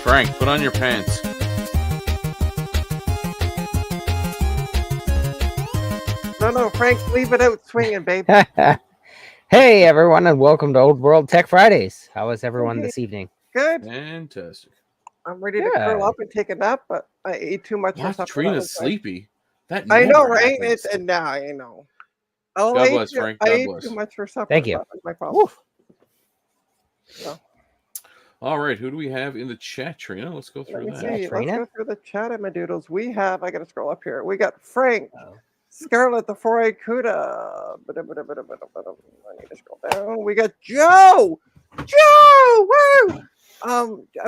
Frank, put on your pants. No, Frank, leave it out swinging, babe. Hey, everyone, and welcome to Old World Tech Fridays. How is everyone this evening? Good. Fantastic. I'm ready to curl up and take a nap, but I ate too much for supper. Trina's sleepy. That I know, never right? happens. And now I know. Oh, God bless, Frank. God I ate bless. too much for supper. Thank you. That was my problem. So, all right, who do we have in the chat, Trina? Let's go through that. Let's Trina? go through the chat, my doodles. We have, I got to scroll up here. We got Frank, Scarlet, the four-eyed Cuda. I need to scroll down. We got Joe. Woo!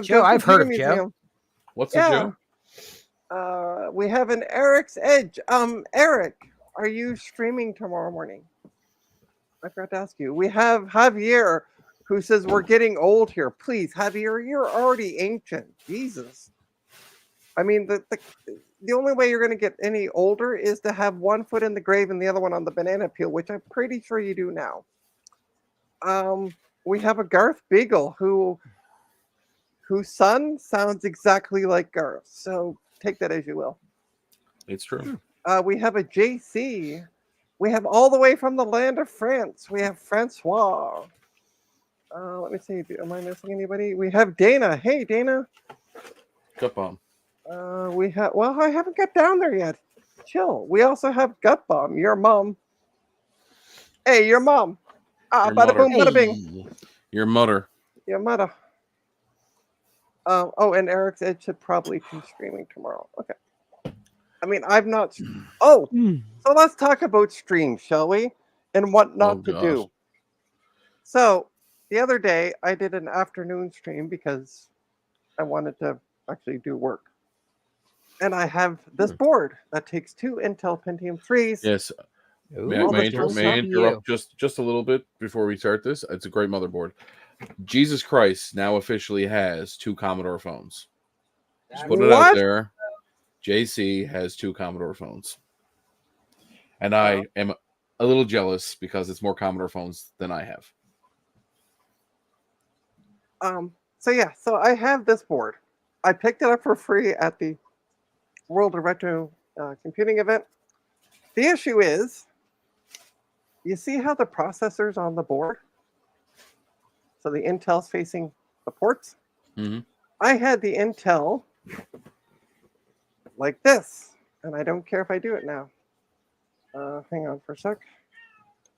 Joe, I've heard of Joe. What's a Joe? We have an Eric's Edge. Eric, are you streaming tomorrow morning? I forgot to ask you. We have Javier, who says we're getting old here. Please, Javier, you're already ancient. Jesus. I mean, the only way you're going to get any older is to have one foot in the grave and the other one on the banana peel, which I'm pretty sure you do now. We have a Garth Beagle whose son sounds exactly like Garth. So take that as you will. It's true. We have a JC. We have all the way from the land of France. We have Francois. Let me see. Am I missing anybody? We have Dana. Hey, Dana. Gut bomb. We have. Well, I haven't got down there yet. Chill. We also have Gut Bomb. Your mom. Hey, your mom. Bada boom, bada bing. Your mother. Your mother. Oh, and Eric's Edge should probably be streaming tomorrow. Okay. I mean, I've not. Oh, so let's talk about streams, shall we? And what not to do. So the other day, I did an afternoon stream because I wanted to actually do work. And I have this board that takes 2 Intel Pentium 3s. Yes. May I interrupt just a little bit before we start this? It's a great motherboard. Jesus Christ now officially has 2 Commodore phones. Just put it out there. JC has 2 Commodore phones. And I am a little jealous because it's more Commodore phones than I have. So I have this board. I picked it up for free at the World of Retro Computing event. The issue is, you see how the processor's on the board? So the Intel's facing the ports. Mm-hmm. I had the Intel like this, and I don't care if I do it now. Hang on for a sec.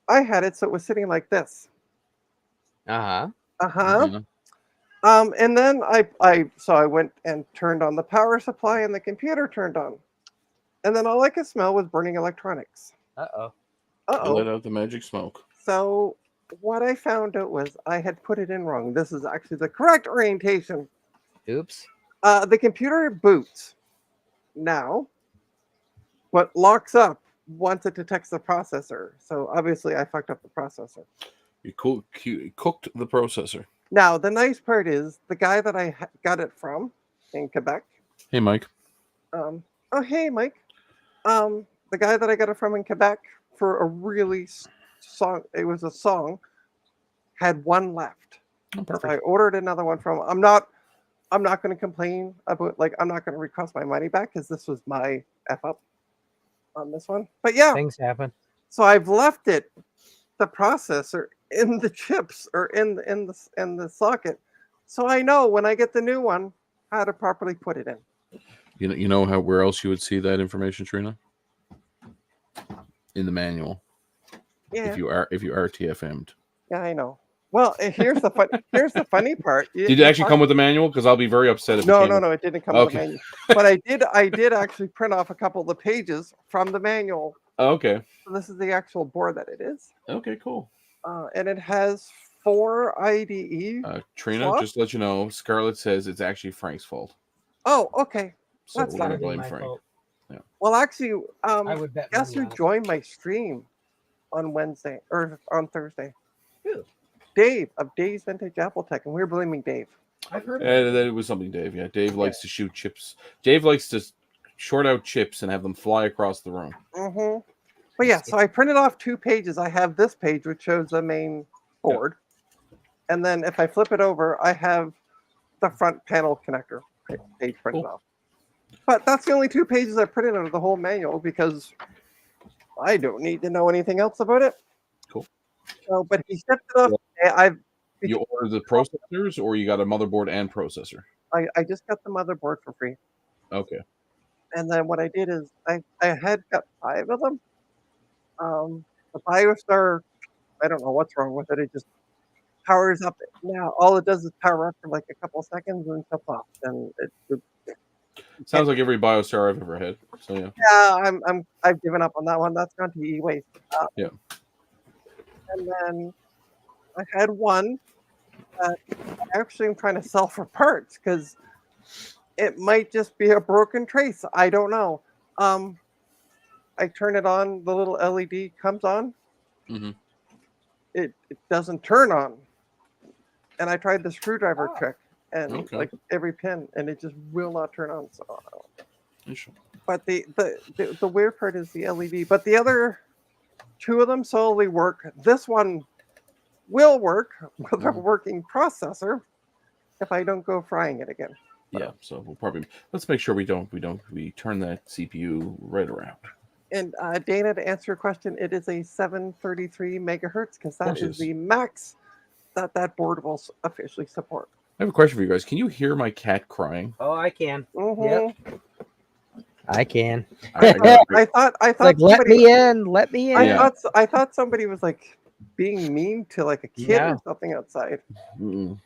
I had it so it was sitting like this. Mm-hmm. And then I went and turned on the power supply, and the computer turned on. And then all I could smell was burning electronics. Let out the magic smoke. So what I found out was I had put it in wrong. This is actually the correct orientation. Oops. The computer boots now, but locks up once it detects the processor. So obviously I fucked up the processor. You cooked the processor. Now, the nice part is the guy that I got it from in Quebec. Hey, Mike. Hey, Mike. The guy that I got it from in Quebec for a really song. It was a song. Had one left. Oh, perfect. So I ordered another one from. I'm not going to complain about I'm not going to request my money back because this was my F up on this one. But yeah, things happen. So I've left the processor in the chips or in the socket, so I know when I get the new one how to properly put it in. You know where else you would see that information, Trina? In the manual. Yeah. If you RTFM'd. Yeah, I know. Well, here's the funny part. Did it actually come with the manual? Because I'll be very upset if no, it didn't come with the manual. But I did actually print off a couple of the pages from the manual. Okay. So this is the actual board that it is. Okay, cool. And it has 4 IDE. Trina, slots. just to let you know, Scarlett says it's actually Frank's fault. Oh, okay. So that's we're going to fine. blame Frank. Yeah. Well, actually, I would bet guess who joined my stream on Wednesday or on Thursday? Who? Dave of Dave's Vintage Apple Tech, and we're blaming Dave. I've heard of that it was something, Dave. Yeah, Dave likes to shoot chips. Dave likes to short out chips and have them fly across the room. Mm-hmm. But yeah, so I printed off 2 pages. I have this page, which shows the main board. And then if I flip it over, I have the front panel connector. page printed Cool. off. But that's the only 2 pages I printed out of the whole manual because I don't need to know anything else about it. Cool. So, but he shipped it off. I've You ordered the processors, or you got a motherboard and processor? I just got the motherboard for free. Okay. And then what I did is I had got 5 of them. The BioStar, I don't know what's wrong with it. It just powers up. Now all it does is power up for like a couple seconds and shuts off. And Sounds like every BioStar I've ever had. So yeah. yeah, I've given up on that one. That's gone to e-waste. Yeah. And then I had one that I actually am trying to sell for parts because it might just be a broken trace. I don't know. I turn it on, the little LED comes on. Mm-hmm. It doesn't turn on. And I tried the screwdriver trick and like every pin, and it just will not turn on. So, but the weird part is the LED. But the other 2 of them solely work. This one will work with a working processor if I don't go frying it again. Yeah, so we'll probably let's make sure we turn that CPU right around. And Dana, to answer your question, it is a 733 megahertz because that is the max that board will officially support. I have a question for you guys. Can you hear my cat crying? Oh, I can. Mm-hmm. Yep. I can. I thought like, let me in. I thought somebody was like being mean to like a kid or something outside. Mm-mm.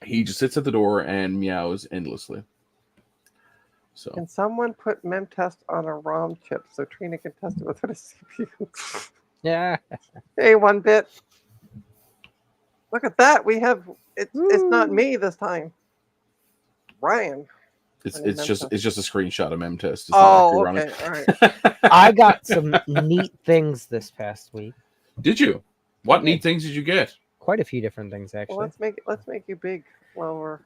He just sits at the door and meows endlessly. So can someone put memtest on a ROM chip so Trina can test it without a CPU? Yeah. Hey, 1-bit. Look at that. We have it's not me this time. Ryan. It's just a screenshot of memtest. Oh, okay. All right. I got some neat things this past week. Did you? What neat things did you get? Quite a few different things, actually. Well, let's make you big while we're.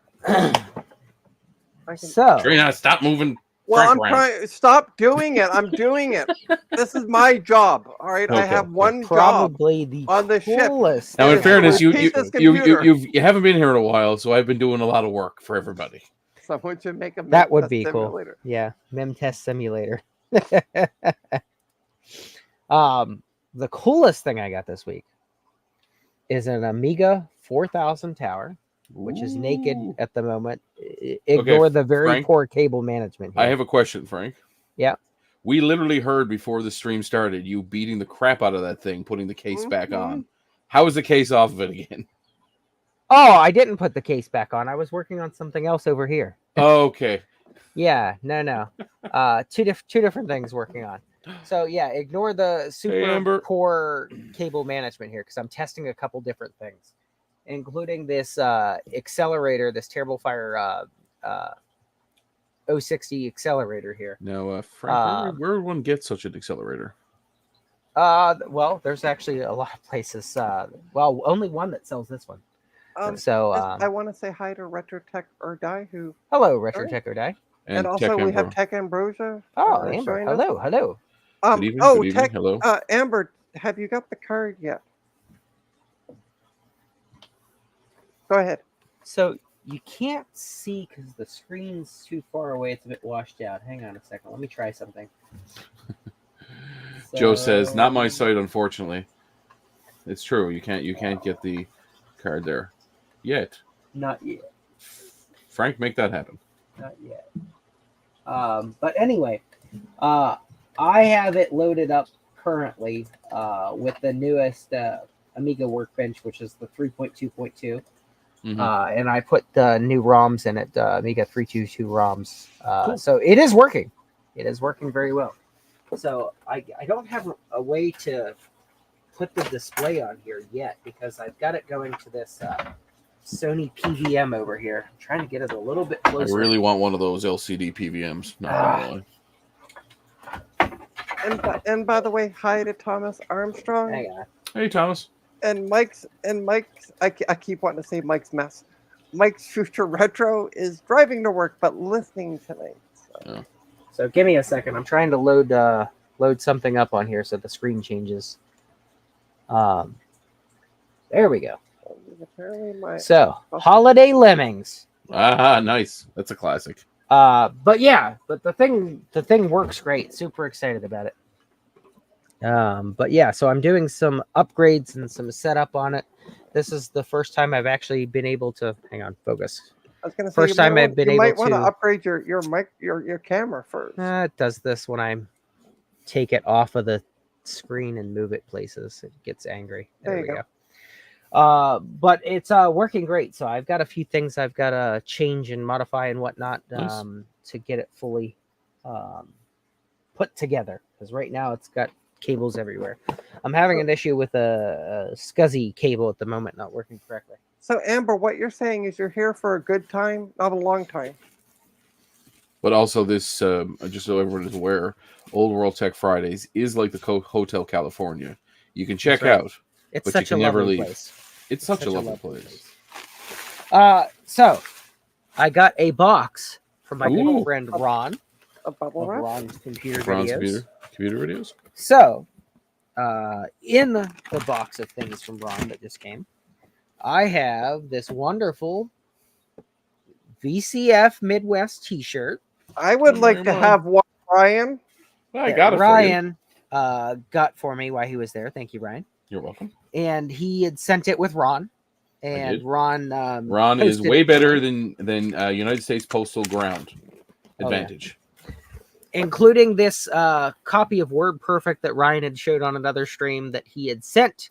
So, Trina, stop moving. Well, I'm trying. Stop doing it. I'm doing it. This is my job. All right. Okay. I have one probably job on the ship. Now, in fairness, you haven't been here in a while, so I've been doing a lot of work for everybody. Someone should make a that would be simulator. Cool. Yeah, memtest simulator. The coolest thing I got this week is an Amiga 4000 tower, which is naked at the moment. Ignore the very poor cable management here. I have a question, Frank. Yeah. We literally heard before the stream started you beating the crap out of that thing, putting the case back on. How is the case off of it again? Oh, I didn't put the case back on. I was working on something else over here. Oh, okay. Yeah, no. Two different things working on. So yeah, ignore the super poor cable management here because I'm testing a couple different things, including this accelerator, this Terrible Fire 060 accelerator here. Now, Frank, where would one get such an accelerator? Well, there's actually a lot of places. Well, only one that sells this one. I want to say hi to RetroTech or Die who. Hello, RetroTech or Die. And also we have Tech Ambrosia. Oh, Amber. Hello. Good evening, Tech. Hello. Amber, have you got the card yet? Go ahead. So you can't see because the screen's too far away. It's a bit washed out. Hang on a second. Let me try something. Joe says, "Not my site, unfortunately." It's true. You can't get the card there yet. Not yet. Frank, make that happen. Not yet. But anyway, I have it loaded up currently with the newest Amiga Workbench, which is the 3.2.2. And I put the new ROMs in it, Amiga 322 ROMs. Cool. So it is working. It is working very well. So I don't have a way to put the display on here yet because I've got it going to this Sony PVM over here. I'm trying to get it a little bit closer. I really want one of those LCD PVMs. Not and by the way, hi to Thomas Armstrong. Hang on. Hey, Thomas. And Mike's. I keep wanting to say Mike's mess. Mike's Future Retro is driving to work but listening tonight. So give me a second. I'm trying to load something up on here so the screen changes. There we go. So, Holiday Lemmings. Ah, nice. That's a classic. But the thing works great. Super excited about it. But yeah, so I'm doing some upgrades and some setup on it. This is the first time I've actually been able to hang on, focus. I was going to say, First time I've been able to. You might want to upgrade your mic, your camera first. It does this when I take it off of the screen and move it places. It gets angry. There we go. But it's working great. So I've got a few things I've got to change and modify and whatnot to get it fully put together. Because right now it's got cables everywhere. I'm having an issue with a SCSI cable at the moment not working correctly. So Amber, what you're saying is you're here for a good time, not a long time. But also this, just so everyone is aware, Old World Tech Fridays is like the Hotel California. You can check out, it's but such you can a never lovely leave. place. It's such a lovely place. So I got a box from my good friend Ron. A bubble wrap? Ron's computer videos. Computer videos. So, in the box of things from Ron that just came, I have this wonderful VCF Midwest T-shirt. I would like to have one, Ryan. Well, I got it Ryan got for me while he was there. Thank you, Ryan. You're welcome. And he had sent it with Ron. And Ron is way better than United States Postal Ground Advantage. Including this copy of WordPerfect that Ryan had showed on another stream that he had sent.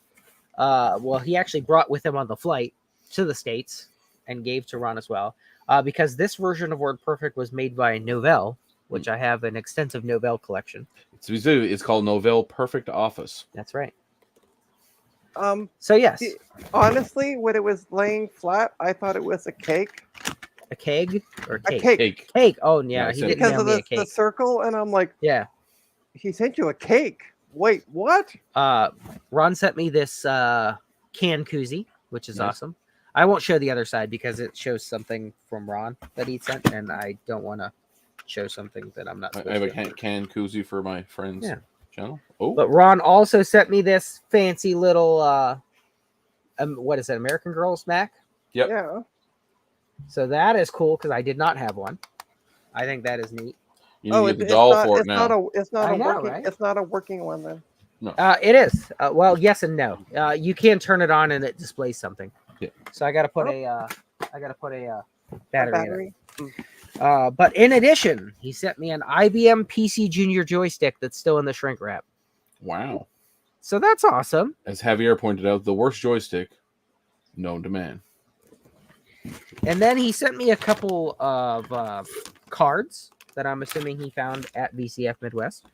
He actually brought with him on the flight to the States and gave to Ron as well. Because this version of WordPerfect was made by Novell, which I have an extensive Novell collection. It's called Novell Perfect Office. That's right. So yes. Honestly, when it was laying flat, I thought it was a cake. A keg or cake? A cake. Cake. Oh yeah, he didn't because mail of me a cake. The circle, and I'm like, yeah, he sent you a cake. Wait, what? Ron sent me this can koozie, which is awesome. I won't show the other side because it shows something from Ron that he sent, and I don't want to show something that I'm not. I have a can koozie for my friend's channel. Oh, but Ron also sent me this fancy little what is it? American Girl smack? Yep. Yeah. So that is cool because I did not have one. I think that is neat. You need to get the doll for it now. It's not a working one then. No. It is. Well, yes and no. You can turn it on and it displays something. Yeah. So I got to put a battery in it. But in addition, he sent me an IBM PC Junior joystick that's still in the shrink wrap. Wow. So that's awesome. As Javier pointed out, the worst joystick known to man. And then he sent me a couple of cards that I'm assuming he found at VCF Midwest.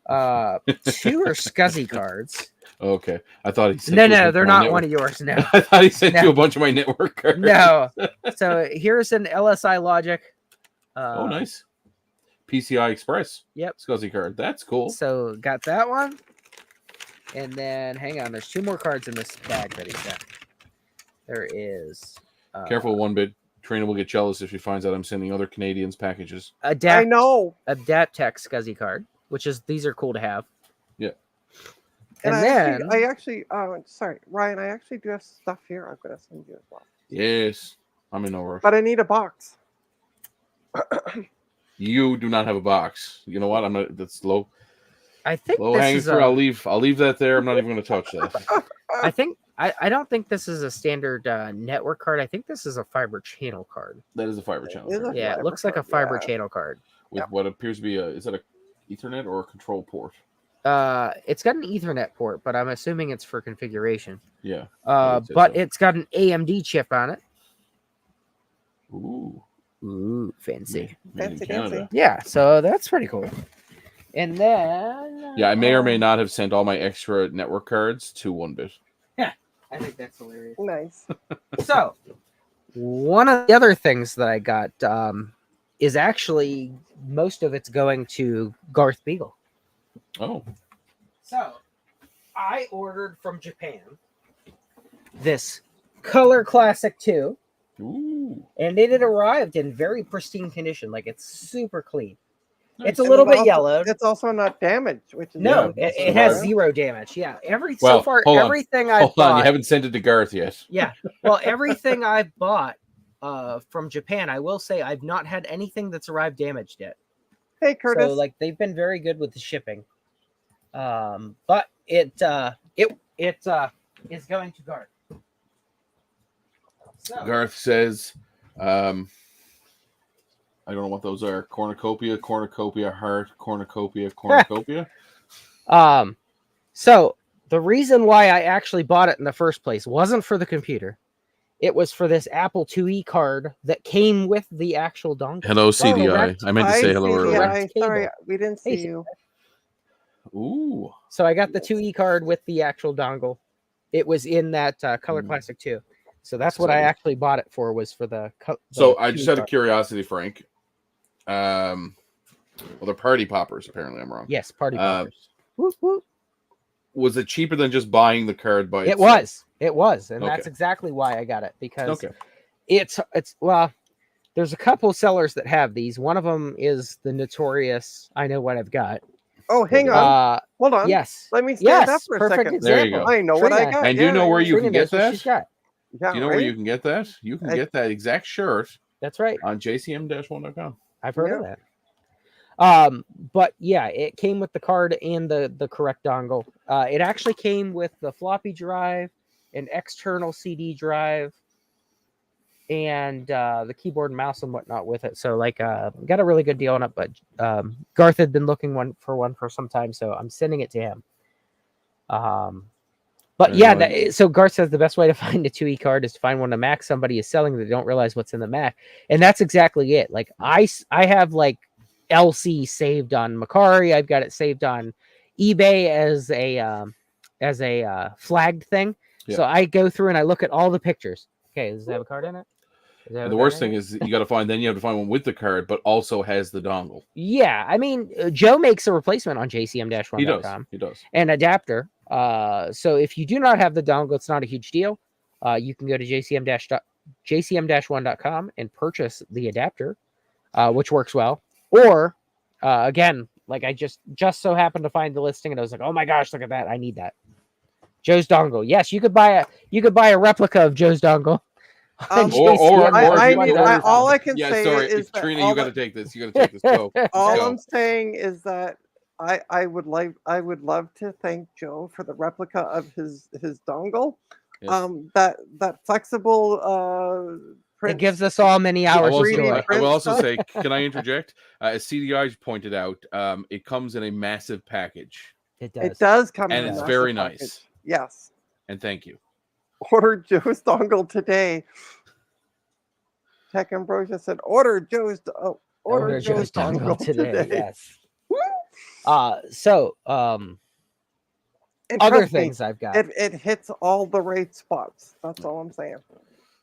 2 are SCSI cards. Okay. I thought he sent No, they're not one of yours. No. I thought he sent you a bunch of my network cards. No. So here's an LSI Logic. Oh, nice. PCI Express. Yep. SCSI card. That's cool. So got that one. And then hang on, there's 2 more cards in this bag that he sent. There is careful, one bit. Trina will get jealous if she finds out I'm sending other Canadians packages. I know. Adaptec SCSI card, which is these are cool to have. Yeah. And I actually sorry, Ryan, I actually do have stuff here I'm gonna send you as well. Yes. I'm in no rush. But I need a box. You do not have a box. You know what? I'm not that's low. I think low hanging fruit. I'll leave that there. I'm not even gonna touch that. I don't think this is a standard network card. I think this is a fiber channel card. That is a fiber channel card. Yeah, it looks like a fiber channel card. With what appears to be is that a Ethernet or a control port? It's got an Ethernet port, but I'm assuming it's for configuration. Yeah. But it's got an AMD chip on it. Ooh, fancy. Fancy. Yeah, so that's pretty cool. And then I may or may not have sent all my extra network cards to 1-bit. Yeah, I think that's hilarious. Nice. So, one of the other things that I got is actually most of it's going to Garth Beagle. Oh. So, I ordered from Japan this Color Classic 2. Ooh. And it had arrived in very pristine condition. Like, it's super clean. It's a little bit yellowed. It's also not damaged, which is it has 0 damage. Yeah, everything I've Hold on, bought. you haven't sent it to Garth yet. Yeah, well, everything I've bought from Japan, I will say I've not had anything that's arrived damaged yet. Hey, Curtis. So like they've been very good with the shipping. But it is going to Garth. So, Garth says, I don't know what those are. Cornucopia, heart, cornucopia. So the reason why I actually bought it in the first place wasn't for the computer. It was for this Apple IIe card that came with the actual dongle. Hello, CDI. I meant to say hello earlier. CDI. Sorry, we didn't see you. Ooh. So I got the 2E card with the actual dongle. It was in that Color Classic 2. So that's what I actually bought it for, was for the So I just had a curiosity, Frank. Well, they're party poppers, apparently. I'm wrong. Yes, party poppers. Whoop, whoop. Was it cheaper than just buying the card by itself? It was. And that's exactly why I got it. Because it's well, there's a couple sellers that have these. One of them is the notorious I Know What I've Got. Oh, hang on. Hold on. Yes. Let me stand up for a perfect second. Example. There you go. I know what I got. And do you know where you can get that? Yeah, do you know where you can get that? You can get that exact shirt. That's right. On jcm-1.com. I've heard of that. But yeah, it came with the card and the correct dongle. It actually came with the floppy drive, an external CD drive, and the keyboard and mouse and whatnot with it. So like got a really good deal on it, but Garth had been looking for some time, so I'm sending it to him. But yeah, so Garth says the best way to find a 2E card is to find one a Mac somebody is selling that they don't realize what's in the Mac. And that's exactly it. Like I have like LC saved on Macari. I've got it saved on eBay as a flagged thing. Yeah. So I go through and I look at all the pictures. Okay, does it have a card in it? And the worst thing is you have to find one with the card, but also has the dongle. Yeah, I mean, Joe makes a replacement on jcm-1.com. He does. An adapter. So if you do not have the dongle, it's not a huge deal. You can go to jcm-1.com and purchase the adapter, which works well. Or again, like I just so happened to find the listing and I was like, oh my gosh, look at that! I need that. Joe's dongle. Yes, you could buy a replica of Joe's dongle. All I can say is Trina, you got to take this. You got to take this. Go. All I'm saying is that I would love to thank Joe for the replica of his dongle. Yes. That flexible it gives us all many hours. I will also say, can I interject? As CDI pointed out, it comes in a massive package. It does. It does come and in it's very nice. Package. Yes. And thank you. Order Joe's dongle today. Tech Ambrosia said, order Joe's dongle today. Yes. Other things I've got. It hits all the right spots. That's all I'm saying.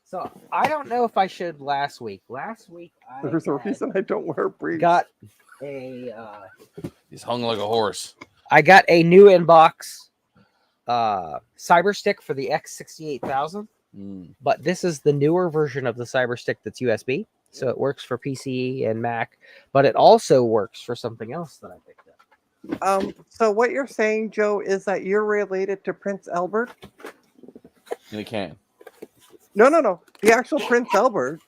So I don't know if I should last week. Last week there's a reason I don't wear briefs. Got a he's hung like a horse. I got a new inbox cyber stick for the X68000. But this is the newer version of the cyber stick that's USB. So it works for PC and Mac, but it also works for something else that I picked up. So what you're saying, Joe, is that you're related to Prince Albert? In a can. No. The actual Prince Albert.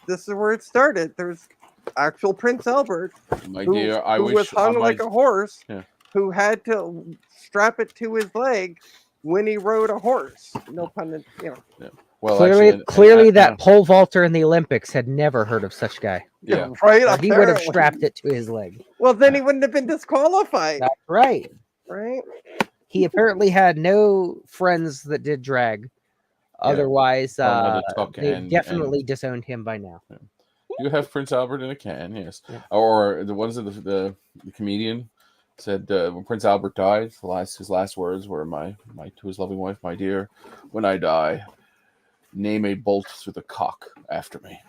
This is where it started. There's actual Prince Albert. My dear, I wish was hung like a horse. Yeah. Who had to strap it to his leg when he rode a horse. No pun intended. Yeah. Well, clearly, that pole vaulter in the Olympics had never heard of such guy. Yeah, right. Or he would have strapped it to his leg. Well, then he wouldn't have been disqualified. That's right. Right. He apparently had no friends that did drag. Otherwise, they definitely disowned him by now. Yeah. You have Prince Albert in a can, yes. Yeah. Or the ones of the comedian said when Prince Albert died, his last words were to his loving wife, my dear, when I die, name a bolt through the cock after me.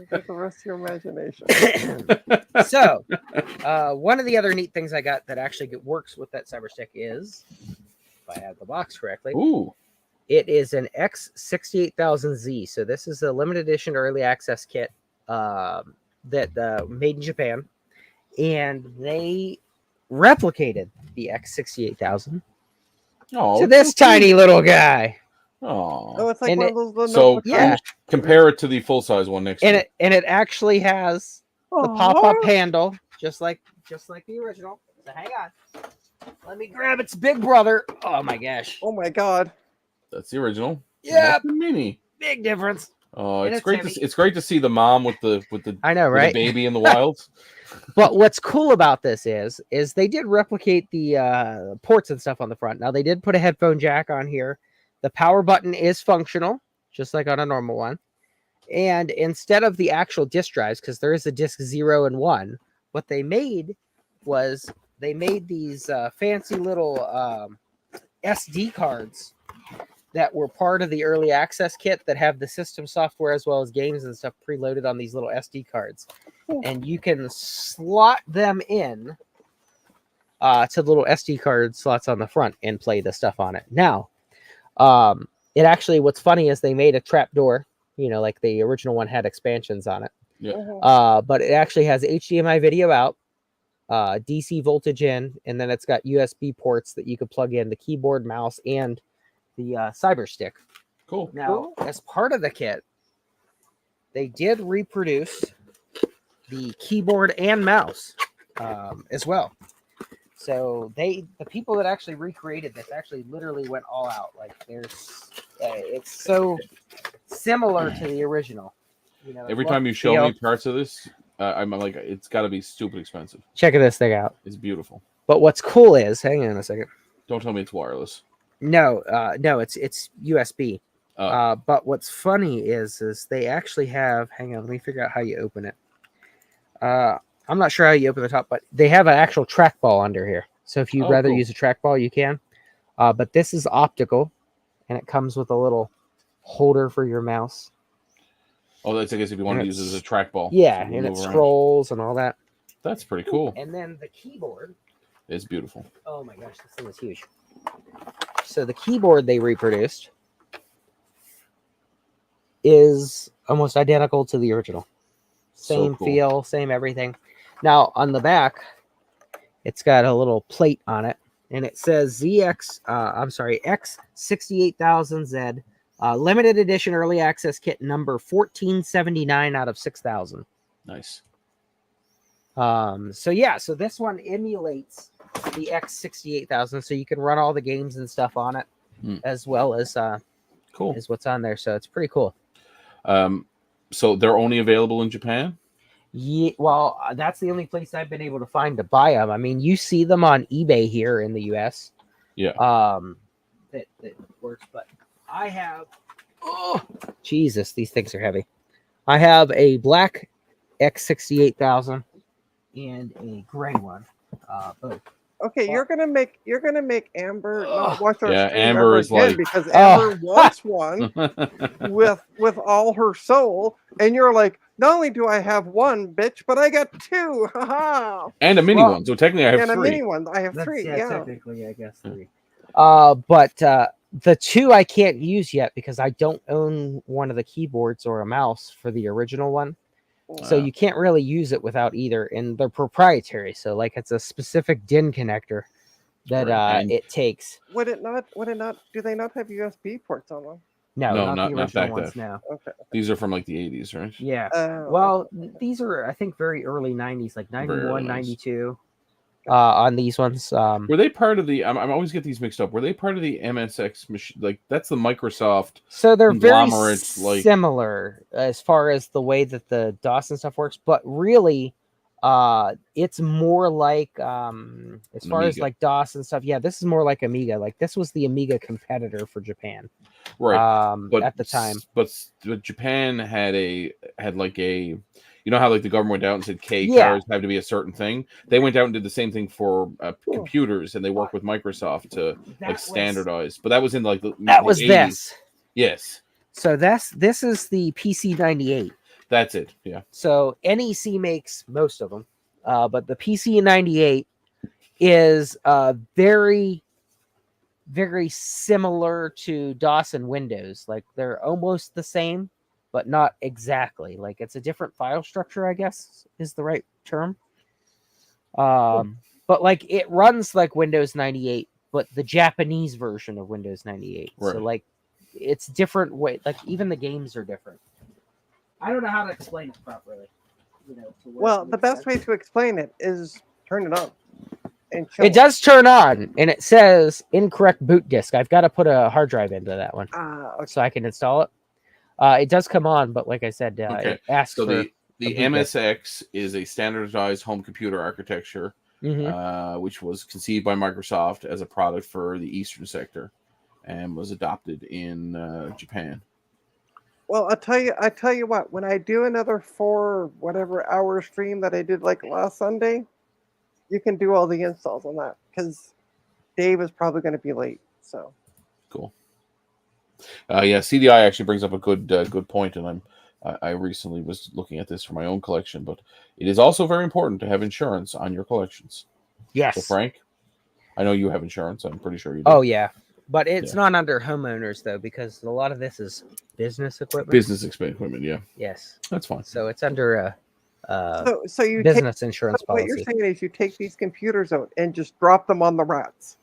Get the rest of your imagination. So, one of the other neat things I got that actually works with that cyber stick is, if I have the box correctly, it is an X68000Z. So this is a limited edition early access kit that made in Japan. And they replicated the X68000 to this tiny little guy. Oh, it's like And one it- of those little so notebook yeah. cards. compare it to the full size one next and to it actually has the Aw. pop-up handle, just like the original. So hang on. Let me grab its big brother. Oh my gosh. Oh my god. That's the original. Yeah, That's the mini. big difference. Oh, And it's it's great heavy. it's great to see the mom with the I know, with right? the baby in the wild. But what's cool about this is they did replicate the ports and stuff on the front. Now they did put a headphone jack on here. The power button is functional, just like on a normal one. And instead of the actual disk drives, because there is a disk 0 and 1, what they made was they made these fancy little SD cards that were part of the early access kit that have the system software as well as games and stuff preloaded on these little SD cards. And you can slot them in to the little SD card slots on the front and play the stuff on it. Now, it actually, what's funny is they made a trap door, like the original one had expansions on it. Yeah. But it actually has HDMI video out, DC voltage in, and then it's got USB ports that you could plug in the keyboard, mouse, and the cyber stick. Cool. Now, as part of the kit, they did reproduce the keyboard and mouse as well. So the people that actually recreated this actually literally went all out. Like it's so similar to the original. Every time you show me parts of this, I'm like, it's got to be stupid expensive. Check this thing out. It's beautiful. But what's cool is, hang on a second. Don't tell me it's wireless. No, it's USB. Oh. But what's funny is they actually have. Hang on, let me figure out how you open it. I'm not sure how you open the top, but they have an actual trackball under here. So if you'd rather use a trackball, you can. But this is optical, and it comes with a little holder for your mouse. Oh, that's, I guess, if you want to use it as a trackball. Yeah, and it scrolls and all that. That's pretty cool. And then the keyboard. It's beautiful. Oh my gosh, this thing is huge. So the keyboard they reproduced is almost identical to the original. Same feel, same everything. Now on the back, it's got a little plate on it, and it says X68000Z, limited edition early access kit number 1479 out of 6,000. Nice. So this one emulates the X68000, so you can run all the games and stuff on it, as well as cool is what's on there. So it's pretty cool. So they're only available in Japan? Yeah, well, that's the only place I've been able to find to buy them. I mean, you see them on eBay here in the US. Yeah. That works, but I have. Oh, Jesus, these things are heavy. I have a black X68000 and a gray one. Both. Okay, you're gonna make Amber not watch our stream Amber ever is again like because Amber wants one with all her soul, and you're like, not only do I have one, bitch, but I got two, and a mini one. So technically, I have three. And a mini one, I have three. Yeah, technically, I guess three. But the two I can't use yet because I don't own one of the keyboards or a mouse for the original one. So you can't really use it without either, and they're proprietary. So like it's a specific DIN connector that it takes. Would it not? Do they not have USB ports on them? No, not the original ones. No. Okay. These are from like the 80s, right? Yeah. Well, these are I think very early 90s, like 91, 92. On these ones, were they part of the? I always get these mixed up. Were they part of the MSX machine? Like that's the Microsoft. So they're very similar as far as the way that the DOS and stuff works, but really, it's more like as far as like DOS and stuff. Yeah, this is more like Amiga. Like this was the Amiga competitor for Japan, right? But at the time, but Japan had like a. You know how like the government went out and said cars have to be a certain thing? They went out and did the same thing for computers, and they worked with Microsoft to standardize. But that was in like the 80s. This. Yes. So this is the PC-98. That's it. Yeah. So NEC makes most of them, but the PC-98 is very, very similar to DOS and Windows. Like they're almost the same, but not exactly. Like it's a different file structure, I guess is the right term. But like it runs like Windows 98, but the Japanese version of Windows 98. Right. So like it's different way. Like even the games are different. I don't know how to explain it properly. You know, to where Well, it the makes best sense. way to explain it is turn it on and show It does turn on, and it says incorrect boot disk. I've got to put a hard drive into that one Okay. so I can install it. It does come on, but like I said, Okay. it asks So for the a boot disk. MSX is a standardized home computer architecture, which was conceived by Microsoft as a product for the Eastern sector, and was adopted in Japan. Well, I tell you what. When I do another 4 whatever hour stream that I did like last Sunday, you can do all the installs on that because Dave is probably going to be late. So Cool. Yeah, CDI actually brings up a good point, and I recently was looking at this for my own collection, but it is also very important to have insurance on your collections. Yes. So Frank, I know you have insurance. I'm pretty sure you do. Oh yeah, but it's not under homeowners though because a lot of this is business equipment. Business equipment, yeah. Yes, that's fine. So it's under a so you business insurance so what policy. you're saying is you take these computers out and just drop them on the rats.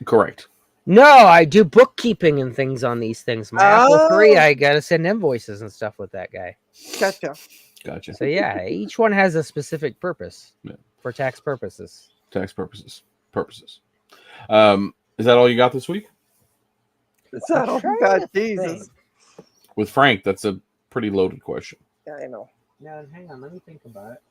Correct. No, I do bookkeeping and things on these things. My Apple III, I gotta send invoices and stuff with that guy. Gotcha. So yeah, each one has a specific purpose for tax purposes. Tax purposes. Is that all you got this week? Is that all you got? Jesus. With Frank, that's a pretty loaded question. Yeah, I know. Now, hang on, let me think about it.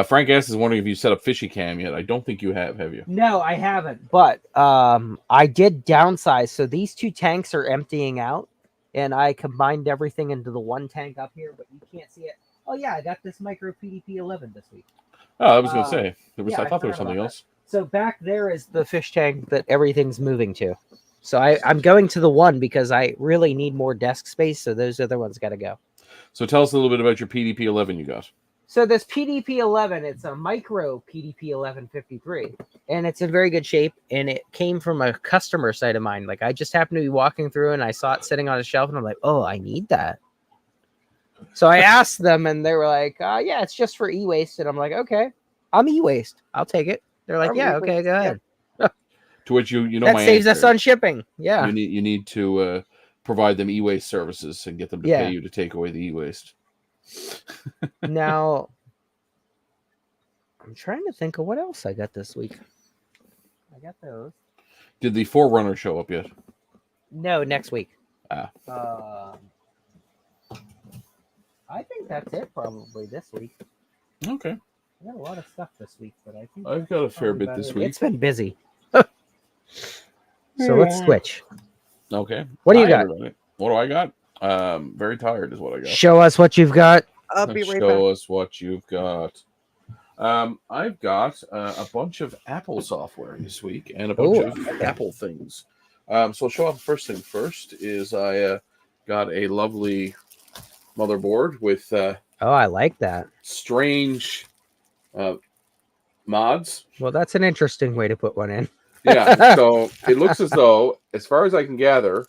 Frank S. is wondering if you set up Fishy Cam yet. I don't think you have you? No, I haven't. But I did downsize. So these two tanks are emptying out, and I combined everything into the one tank up here, but you can't see it. Oh yeah, I got this micro PDP 11 this week. Oh, I was going to say. I thought there was something else. So back there is the fish tank that everything's moving to. So I'm going to the one because I really need more desk space. So those other ones got to go. So tell us a little bit about your PDP 11 you got. So this PDP 11, it's a micro PDP 1153, and it's in very good shape. And it came from a customer site of mine. Like I just happened to be walking through and I saw it sitting on a shelf, and I'm like, oh, I need that. So I asked them, and they were like, yeah, it's just for e-waste. And I'm like, okay, I'm e-waste. I'll take it. They're like, yeah, okay, go ahead. To which you know that my saves answer. us on shipping. Yeah, you need to provide them e-waste services and get them to pay you to take away the e-waste. Now, I'm trying to think of what else I got this week. I got those. Did the Forerunner show up yet? No, next week. Ah. I think that's it probably this week. Okay. I got a lot of stuff this week, but I think I've got a fair bit this week. It's been busy. So let's switch. Okay. What do you got? Everybody. What do I got? Very tired is what I got. Show us what you've got. I'll be right back. Show us what you've got. I've got a bunch of Apple software this week and a bunch of Apple things. So I'll show off the first thing first is I got a lovely motherboard with I like that. Strange mods. Well, that's an interesting way to put one in. Yeah, so it looks as though, as far as I can gather,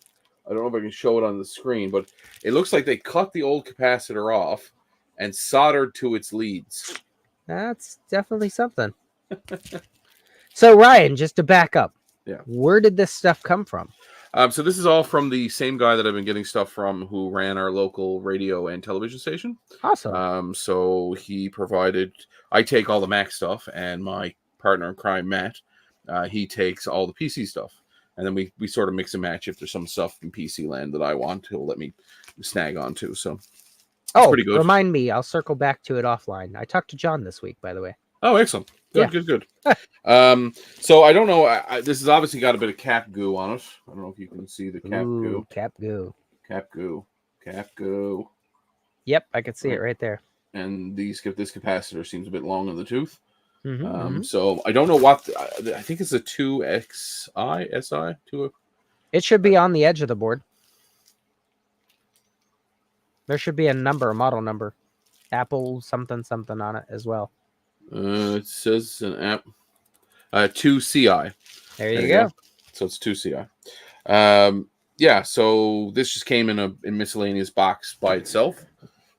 I don't know if I can show it on the screen, but it looks like they cut the old capacitor off and soldered to its leads. That's definitely something. So, Ryan, just to back up, where did this stuff come from? So this is all from the same guy that I've been getting stuff from who ran our local radio and television station. Awesome. So he provided, I take all the Mac stuff, and my partner in crime, Matt, he takes all the PC stuff. And then we sort of mix and match. If there's some stuff in PC land that I want, he'll let me snag onto. So pretty good. Remind me, I'll circle back to it offline. I talked to John this week, by the way. Oh, excellent. Good. So I don't know. This has obviously got a bit of cap goo on it. I don't know if you can see the cap goo. Cap goo. Yep, I can see it right there. And this capacitor seems a bit long in the tooth. Mm-hmm. So I don't know what. I think it's a 2XI SI. It should be on the edge of the board. There should be a model number, Apple something on it as well. It says an app 2CI. There you go. So it's 2CI. So this just came in a miscellaneous box by itself.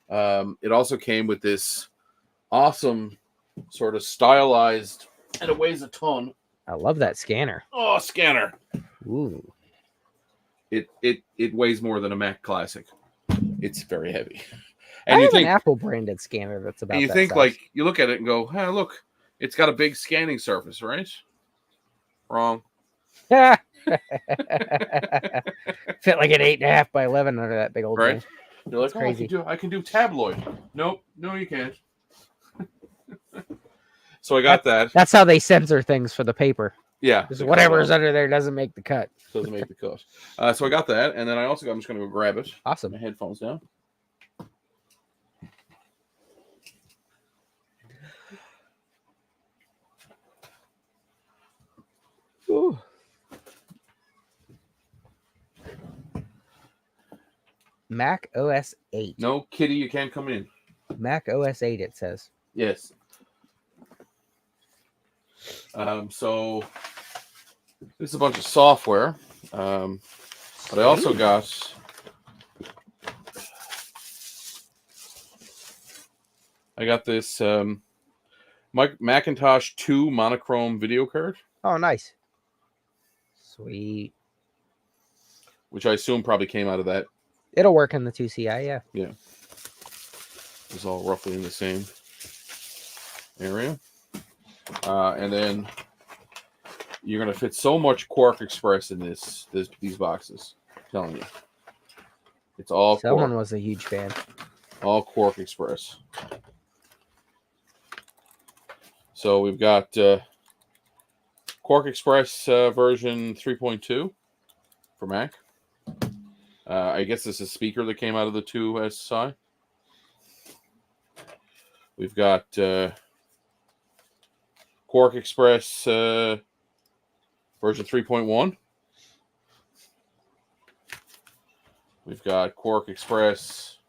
It also came with this awesome sort of stylized, and it weighs a ton. I love that scanner. Oh, scanner. Ooh. it weighs more than a Mac Classic. It's very heavy. And I have an Apple branded scanner that's about. And you that think size. like you look at it and go, "Hey, look, it's got a big scanning surface, right?" Wrong. Fit like an 8.5 by 11 under that big old right. thing. You're like, crazy. I can do tabloid. Nope, no, you can't. So I got that. That's how they censor things for the paper. Yeah. Whatever's under there doesn't make the cut. Doesn't make the cut. So I got that, and then I also got. I'm just going to go grab it. Awesome. My headphones down. Ooh. Mac OS 8. No, Kitty, you can't come in. Mac OS 8, it says. Yes. So this is a bunch of software, but I also got this Macintosh 2 monochrome video card. Oh, nice. Sweet. Which I assume probably came out of that. It'll work in the 2CI, yeah. Yeah. It's all roughly in the same area. And then you're going to fit so much Quark Express in these boxes. I'm telling you. It's all Someone Quark. Was a huge fan. All Quark Express. So we've got Quark Express version 3.2 for Mac. I guess this is a speaker that came out of the 2 SSI. We've got Quark Express version 3.1. We've got Quark Express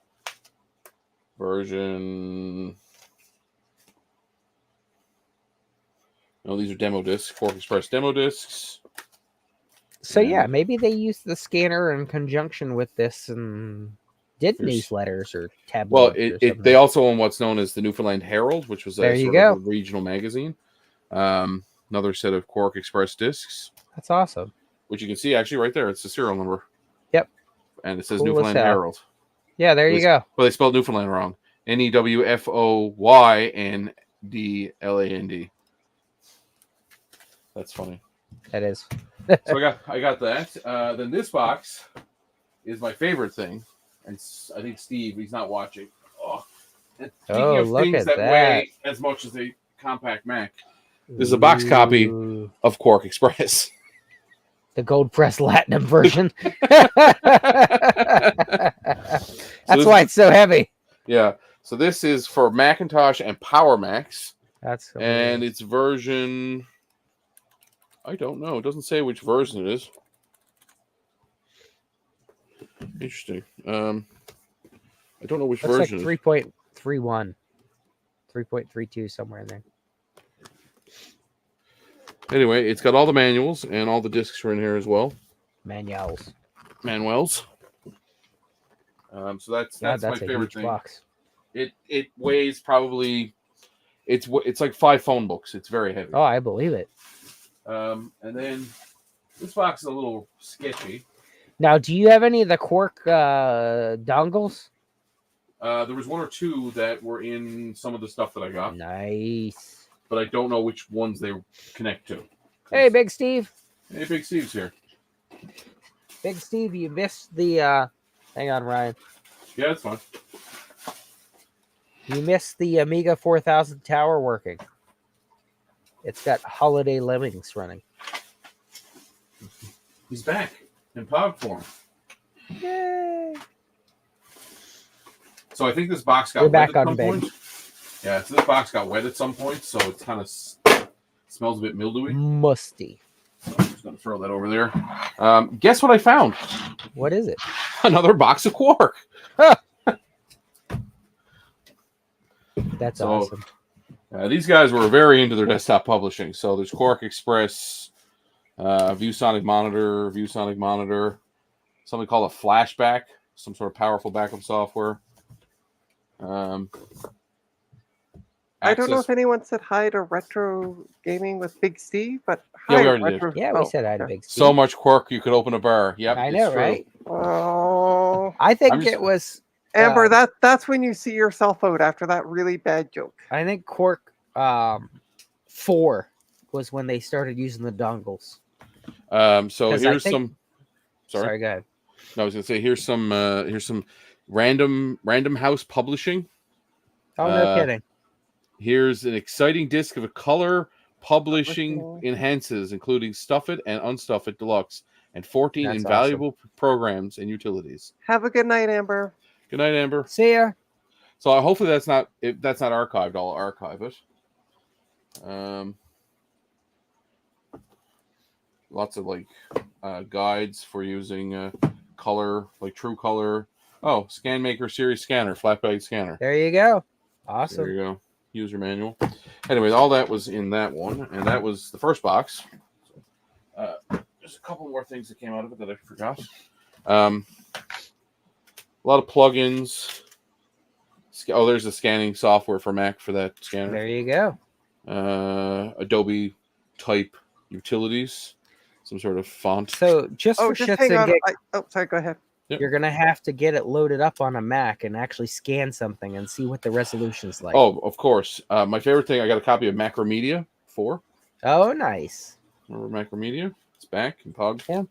version... No, these are demo discs. Quark Express demo discs. So yeah, maybe they used the scanner in conjunction with this and did newsletters or tabloids. Well, they also own what's known as the Newfoundland Herald, which was a sort of a regional magazine. Another set of Quark Express discs. That's awesome. Which you can see actually right there. It's the serial number. Yep. And it says Newfoundland Herald. Yeah, there you go. Well, they spelled Newfoundland wrong. NEWFOYNDLAND. That's funny. That is. So I got that. Then this box is my favorite thing, and I think Steve, he's not watching. Oh, speaking of things that weigh as much as a compact Mac, this is a box copy of Quark Express. The gold press Latinum version. That's why it's so heavy. Yeah. So this is for Macintosh and Power Macs. That's and it's version. I don't know. It doesn't say which version it is. Interesting. I don't know which version. Looks like 3.31, 3.32, somewhere in there. Anyway, it's got all the manuals and all the discs are in here as well. Manuals. So that's my favorite thing. Box. It weighs probably. It's like 5 phone books. It's very heavy. Oh, I believe it. And then this box is a little sketchy. Now, do you have any of the Quark dongles? There was 1 or 2 that were in some of the stuff that I got. Nice. But I don't know which ones they connect to. Hey, Big Steve. Hey, Big Steve's here. Big Steve, you missed the... hang on, Ryan. Yeah, it's fine. You missed the Amiga 4000 tower working. It's got Holiday Lemmings running. He's back in POG form. Yay! So I think this box got wet at some point. Yeah, so this box got wet at some point, so it kind of smells a bit mildewy. Musty. So I'm just going to throw that over there. Guess what I found? What is it? Another box of Quark. That's awesome. These guys were very into their desktop publishing. So there's Quark Express, ViewSonic Monitor, something called a Flashback, some sort of powerful backup software. I don't know Access. if anyone said hi to Retro Gaming with Big Steve, but Yeah, hi, we already Retro. Yeah, we said hi to okay. Big Steve. So much quirk, you could open a bar. Yep, I it's know, true. right? Oh, I think I'm just- it was Amber, that's when you see yourself out after that really bad joke. I think Quark 4 was when they started using the dongles. So 'Cause I here's think- some. Sorry, go ahead. no, I was gonna say here's some Random House Publishing. Oh, no kidding. Here's an exciting disc of a color publishing Publishing. enhances, including Stuff It and Unstuff It Deluxe, and 14 That's invaluable programs and utilities. Have a good night, Amber. Good night, Amber. See ya. So hopefully that's not archived. I'll archive it. Lots of like guides for using color, like True Color. Oh, ScanMaker Series Scanner, flat bag scanner. There you go. Awesome. There you go. User manual. Anyway, all that was in that one, and that was the first box. There's a couple more things that came out of it that I forgot. A lot of plugins. Oh, there's the scanning software for Mac for that scanner. There you go. Adobe type utilities, some sort of font. So just for just shits hang and on. gigs, Sorry, go ahead. you're gonna have to get it loaded up on a Mac and actually scan something and see what the resolution's like. Oh, of course. My favorite thing, I got a copy of Macromedia 4. Oh, nice. Remember Macromedia? It's back in POG form.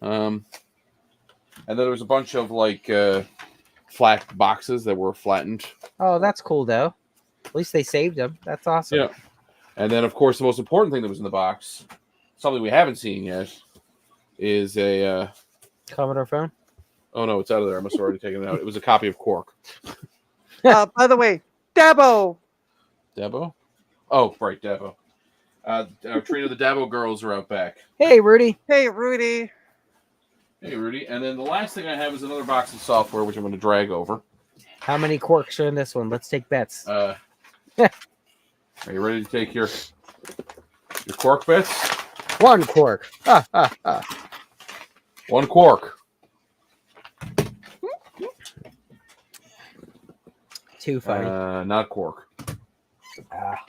And then there was a bunch of like flat boxes that were flattened. Oh, that's cool though. At least they saved them. That's awesome. Yeah. And then, of course, the most important thing that was in the box, something we haven't seen yet, is a... Commodore phone? Oh, no, it's out of there. I must have already taken it out. It was a copy of Quark. By the way, Dabo. Dabo? Oh, right, Dabo. Trina, the Dabo girls are out back. Hey, Rudy. Hey, Rudy. Hey, Rudy. And then the last thing I have is another box of software, which I'm going to drag over. How many quarks are in this one? Let's take bets. Are you ready to take your Quark bets? One quark. One Quark. Too funny. Not Quark. Ah,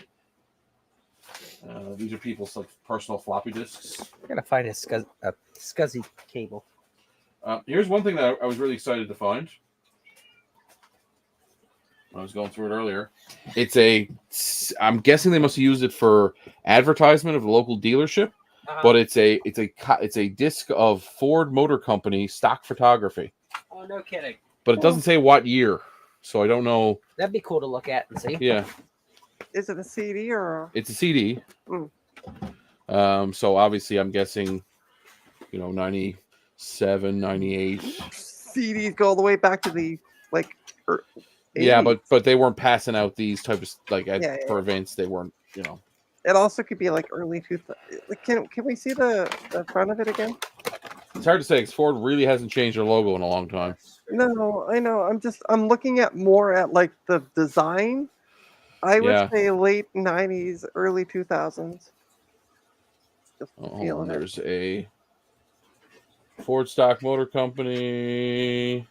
These are people's like personal floppy disks. I gotta find a SCSI cable. Here's one thing that I was really excited to find. I was going through it earlier. I'm guessing they must have used it for advertisement of the local dealership, but it's a disc of Ford Motor Company stock photography. Oh, no kidding. But it doesn't say what year, so I don't know. That'd be cool to look at and see. Yeah, Is it a CD or? it's a CD. Mm. So obviously I'm guessing, 97, 98. CDs go all the way back to the like. 80s. Yeah, but they weren't passing out these types for Yeah. events. They weren't, It also could be like early 2000. Can we see the front of it again? It's hard to say because Ford really hasn't changed their logo in a long time. No, I know. I'm looking at more at like the design. I would Yeah. say late 90s, early 2000s. Just Oh, hold feeling on. it. There's a Ford Stock Motor Company.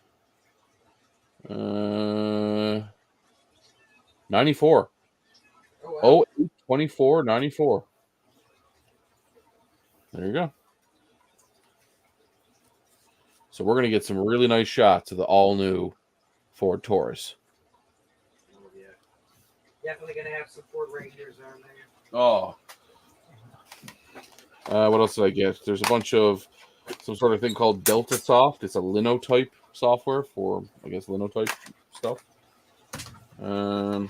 94. Oh, 24, 94. There you go. So we're going to get some really nice shots of the all-new Ford Taurus. Oh, yeah. Definitely gonna have some Ford Rangers on there. Oh. What else did I get? There's a bunch of some sort of thing called Delta Soft. It's a linotype software for, I guess, linotype stuff. A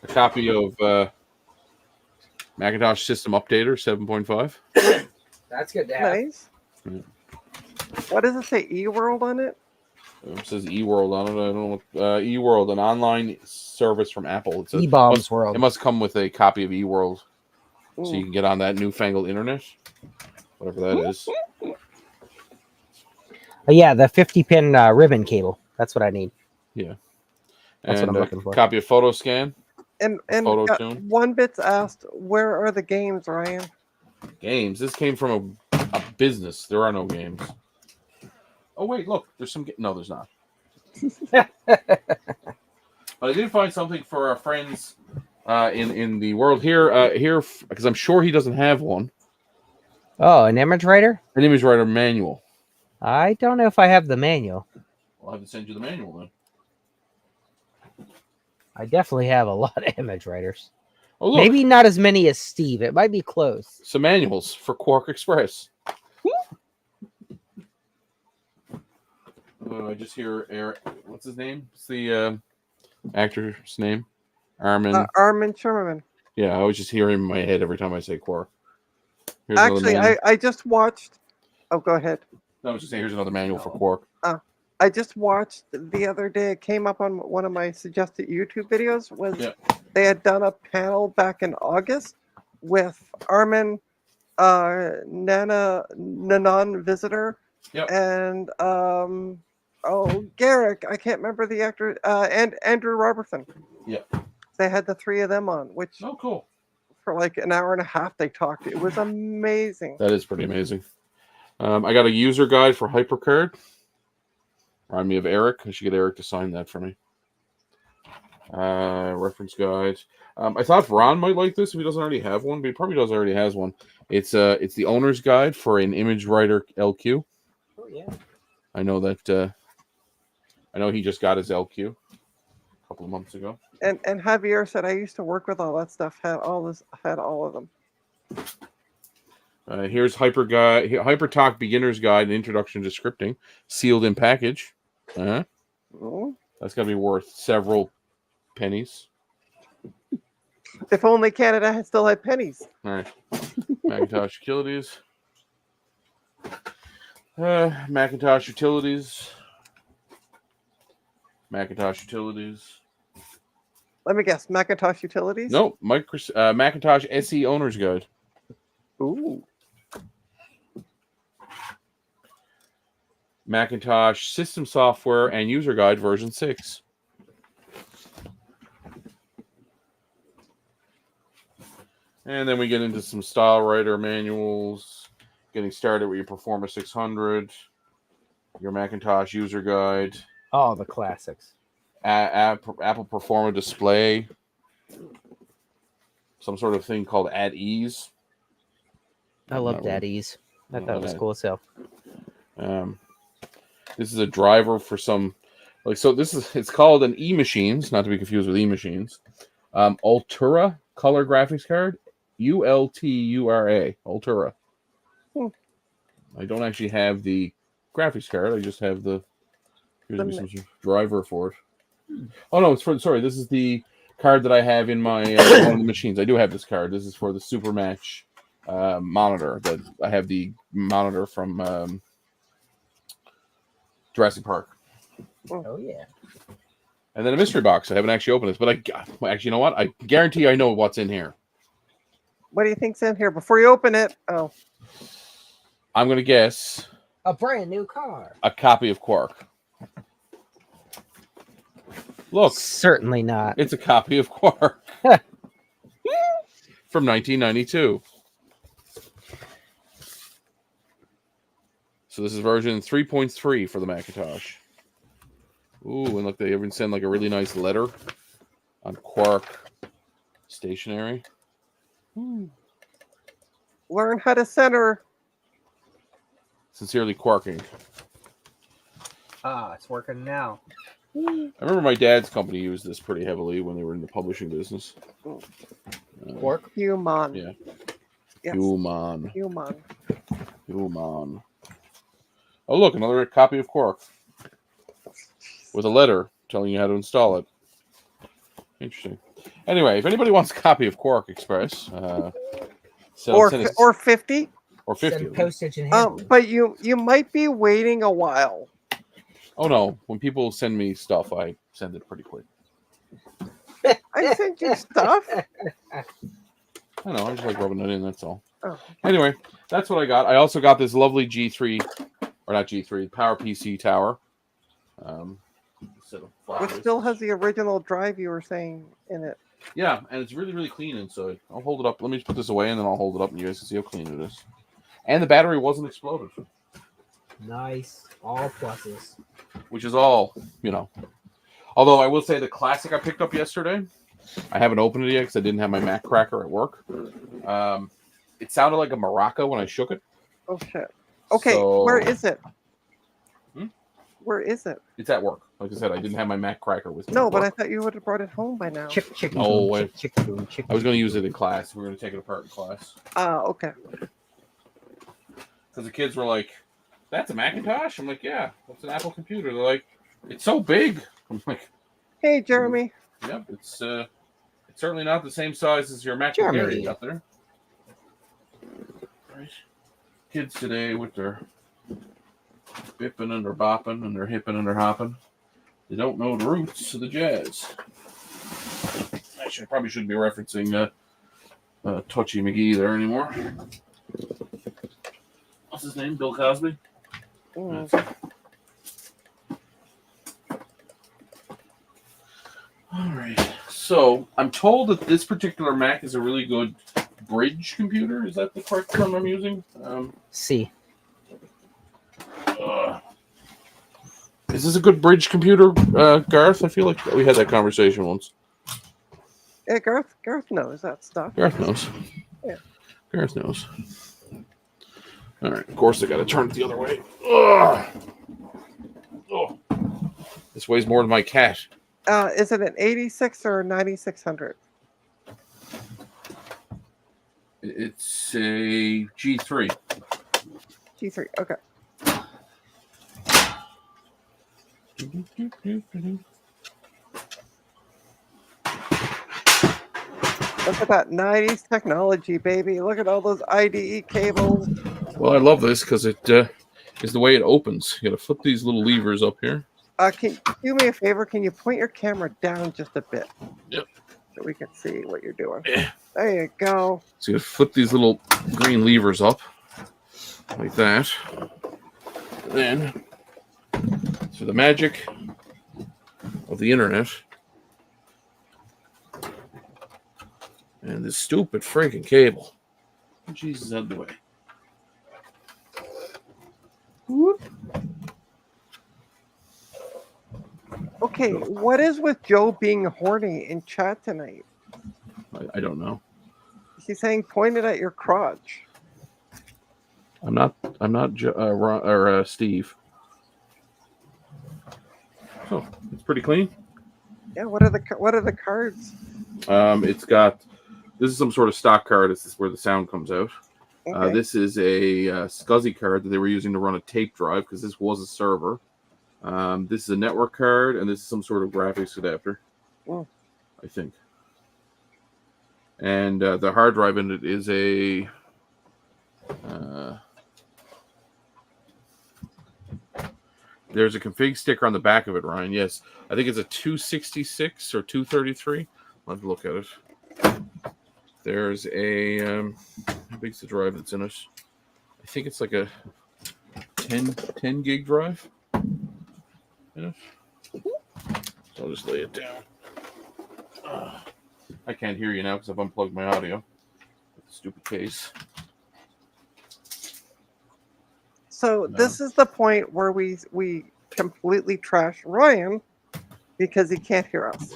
copy of Macintosh System Updater 7.5. That's good to have. Nice. Yeah. What does it say? eWorld on it? It says eWorld on it. I don't know. eWorld, an online service from Apple. It's eBombs World. It must come with a copy of eWorld, so Ooh. you can get on that newfangled internet, whatever that is. Oh, yeah, the 50-pin ribbon cable. That's what I need. Yeah. That's what I'm looking for. Copy of PhotoScan. And Photo tune. one bit's asked, where are the games, Ryan? Games. This came from a business. There are no games. Oh wait, look. There's some. No, there's not. But I did find something for our friends in the world here because I'm sure he doesn't have one. Oh, an image writer? An image writer manual. I don't know if I have the manual. I'll have to send you the manual then. I definitely have a lot of image writers. Oh, look. Maybe not as many as Steve. It might be close. Some manuals for Quark Express. I just hear Eric. What's his name? What's the actor's name? Armin. Armin Sherman. Yeah, I always just hear him in my head every time I say Quark. Here's Actually, I just watched. Oh, go ahead. No, I was just saying, here's another manual for Quark. I just watched the other day. It came up on one of my suggested YouTube videos. They had done a panel back in August with Armin, Nanon Visitor, and Garrick. I can't remember the actor, and Andrew Robertson. Yeah. They had the three of them on, which cool. For like an hour and a half they talked. It was amazing. That is pretty amazing. I got a user guide for HyperCard. Remind me of Eric. I should get Eric to sign that for me. Reference guide. I thought Ron might like this if he doesn't already have one, but he probably does already has one. It's the owner's guide for an image writer LQ. Oh yeah. I know that. I know he just got his LQ a couple of months ago. And Javier said I used to work with all that stuff. Had all of them. Here's HyperTalk Beginner's Guide and Introduction to Scripting, sealed in package. That's got to be worth several pennies. If only Canada had still had pennies. All right. Macintosh Utilities. Macintosh Utilities. Macintosh Utilities. Let me guess. Macintosh Utilities? Nope. Macintosh SE Owner's Guide. Ooh. Macintosh System Software and User Guide version 6. And then we get into some style writer manuals, getting started with your Performer 600, your Macintosh User Guide. Oh, the classics. Apple Performer Display. Some sort of thing called At Ease. I loved At Ease. I thought it was cool as hell. This is a driver for some, it's called an E-Machines, not to be confused with E-Machines. Ultura color graphics card, Ultura, Ultura. I don't actually have the graphics card. I just have here's some driver for it. Oh no, this is the card that I have in my one of the machines. I do have this card. This is for the Supermatch monitor. That I have the monitor from Jurassic Park. Oh yeah. And then a mystery box. I haven't actually opened this, but actually, you know what? I guarantee I know what's in here. What do you think's in here? Before you open it, I'm gonna guess a brand new car. A copy of Quark. Look, certainly not. It's a copy of Quark from 1992. So this is version 3.3 for the Macintosh. Ooh, and look, they even send like a really nice letter on Quark stationery. Learn how to center. Sincerely, Quarking. It's working now. I remember my dad's company used this pretty heavily when they were in the publishing business. Quark? Human. Yeah. Yes. Human. Human. Oh, look, another copy of Quark. With a letter telling you how to install it. Interesting. Anyway, if anybody wants a copy of Quark Express, or 50, or 50, send postage and handling. but you might be waiting a while. Oh no! When people send me stuff, I send it pretty quick. I sent you stuff. I know. I'm just like rubbing it in. That's all. Oh. Anyway, that's what I got. I also got this lovely G3, or not G3, PowerPC tower. Which still has the original drive you were saying in it. Yeah, and it's really, really clean inside. I'll hold it up. Let me just put this away, and then I'll hold it up, and you guys can see how clean it is. And the battery wasn't exploded. Nice. All pluses. Which is all, Although I will say the classic I picked up yesterday, I haven't opened it yet because I didn't have my Mac cracker at work. It sounded like a maraca when I shook it. Oh shit. Okay, So, where is it? Hmm? Where is it? It's at work. Like I said, I didn't have my Mac cracker with me. No, at but I work. thought you would have brought it home by now. Chicken Oh, boom, wait. chicken boom, chicken I was going to boom. use it in class. We were going to take it apart in class. Okay. Because the kids were like, "That's a Macintosh?" I'm like, "Yeah, that's an Apple computer." They're like, "It's so big." I'm like, Hey, Jeremy. "Yep, it's certainly not the same size as your Mac Jeremy. Carry out there." Right. Kids today with their bipping and their bopping and their hipping and their hopping, they don't know the roots of the jazz. I probably shouldn't be referencing Touchy McGee there anymore. What's his name? Bill Cosby? Mm. All right. So I'm told that this particular Mac is a really good bridge computer. Is that the correct term I'm using? C. Is this a good bridge computer, Garth? I feel like we had that conversation once. Yeah, Garth knows that stuff. Garth knows. Yeah. Garth knows. All right. Of course, I got to turn it the other way. Ugh. Oh. This weighs more than my cat. Is it an 86 or a 9600? It's a G3. G3. Okay. Look at that 90s technology, baby. Look at all those IDE cables. Well, I love this because it is the way it opens. You got to flip these little levers up here. Can you do me a favor? Can you point your camera down just a bit? Yep. So we can see what you're doing. Yeah. There you go. So you flip these little green levers up like that. Then, through the magic of the internet and this stupid freaking cable. Jesus, out of the way. Whoop. Okay, what is with Joe being horny in chat tonight? I don't know. He's saying pointed at your crotch. I'm not Steve. Oh, it's pretty clean. Yeah, what are the cards? It's got, this is some sort of stock card. This is where the sound comes out. Okay. This is a SCSI card that they were using to run a tape drive because this was a server. This is a network card, and this is some sort of graphics adapter, I think. And the hard drive in it is a there's a config sticker on the back of it, Ryan. Yes, I think it's a 266 or 233. I'll have to look at it. There's a how big's the drive that's in it? I think it's like a 10 gig drive. Yeah. So I'll just lay it down. I can't hear you now because I've unplugged my audio. Stupid case. So this is the point where we completely trash Ryan because he can't hear us.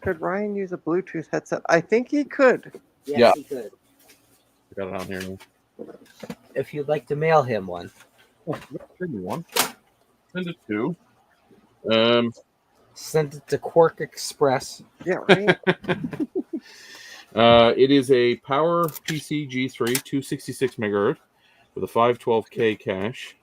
Could Ryan use a Bluetooth headset? I think he could. Yes, Yeah. he could. I got it on here now. If you'd like to mail him one. Oh, send me one. Send it to. Send it to Quark Express. Yeah, right. It is a Power PC G3 266 megahertz with a 512K cache,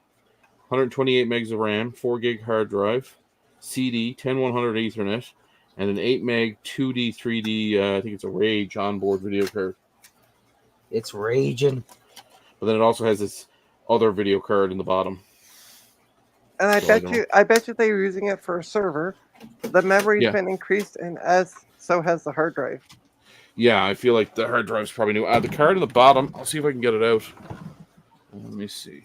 128 megs of RAM, 4 gig hard drive, CD, 10100 Ethernet, and an 8 meg 2D 3D. I think it's a Rage onboard video card. It's raging. But then it also has this other video card in the bottom. And I So bet you they were using it for a server. The memory's been increased, and so has the hard drive. Yeah, I feel like the hard drive's probably new. The card in the bottom, I'll see if I can get it out. Let me see.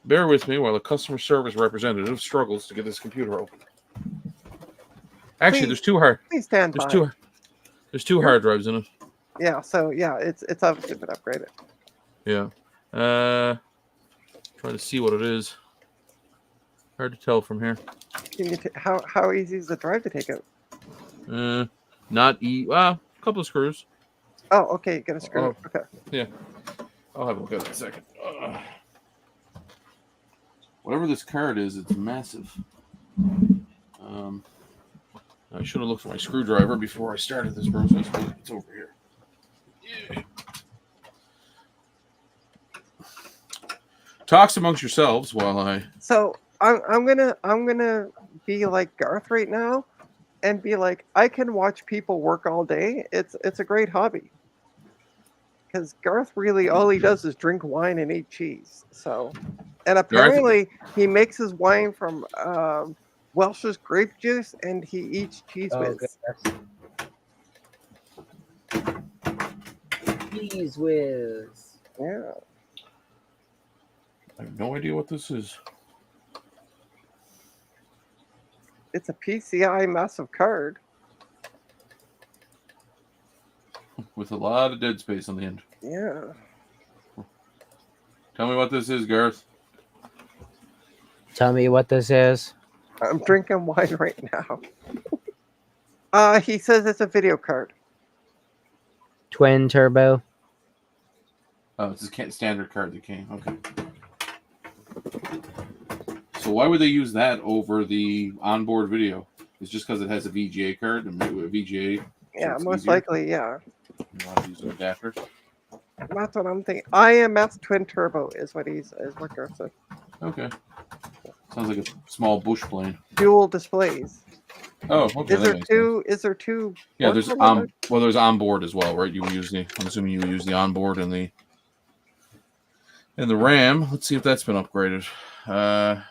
Bear with me while a customer service representative struggles to get this computer open. Actually, there's two hard. Please stand by. There's 2 hard drives in it. Yeah, so yeah, it's obviously been upgraded. Yeah. Trying to see what it is. Hard to tell from here. Can you how easy is the drive to take out? Not well, a couple of screws. Oh, okay, you got a screw. Okay. Yeah. I'll have a look at it in a second. Whatever this card is, it's massive. I should have looked for my screwdriver before I started this process, but it's over here. Yeah. Talks amongst yourselves while I. So I'm gonna be like Garth right now, and be like, I can watch people work all day. It's a great hobby. Because Garth really all he does is drink wine and eat cheese. So, and apparently he makes his wine from Welsh's grape juice, and he eats cheese whiz. Cheese whiz. Yeah. I have no idea what this is. It's a PCI massive card. With a lot of dead space on the end. Yeah. Tell me what this is, Garth. Tell me what this is. I'm drinking wine right now. He says it's a video card. Twin turbo. Oh, it's a standard card that came. Okay. So why would they use that over the onboard video? It's just because it has a VGA card and a VGA. Yeah, so most easier? likely, yeah. You want to use an adapter? That's what I'm thinking. IMF twin turbo is what Garth said. Okay. Sounds like a small bush plane. Dual displays. Oh, okay. Is there two? Yeah, ports there's on it? there's onboard as well, right? You use I'm assuming you use the onboard and the RAM. Let's see if that's been upgraded. It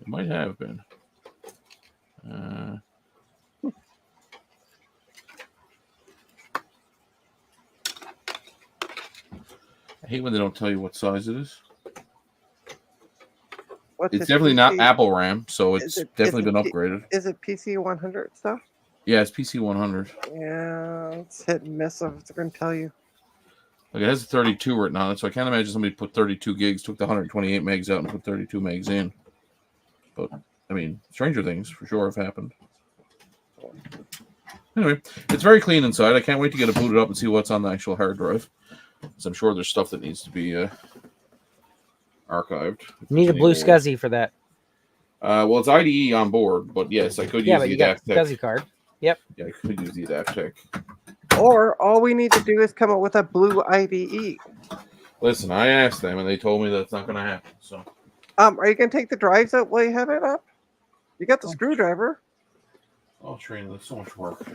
might have been. I hate when they don't tell you what size it is. It's definitely not Apple RAM, so it's definitely been upgraded. Is it PC 100 stuff? Yeah, it's PC 100. Yeah, it's hit and miss of it's going to tell you. Like it has a 32 written on it, so I can't imagine somebody put 32 gigs, took the 128 megs out, and put 32 megs in. But I mean, stranger things for sure have happened. Anyway, it's very clean inside. I can't wait to get it booted up and see what's on the actual hard drive. Because I'm sure there's stuff that needs to be archived. You need a blue SCSI for that. Well, it's IDE on board, but yes, I could use the Adaptec. SCSI card. Yep. Yeah, I could use the Adaptec. Or all we need to do is come up with a blue IDE. Listen, I asked them, and they told me that's not going to happen. So, are you going to take the drives out while you have it up? You got the screwdriver. Oh, Trina, that's so much work.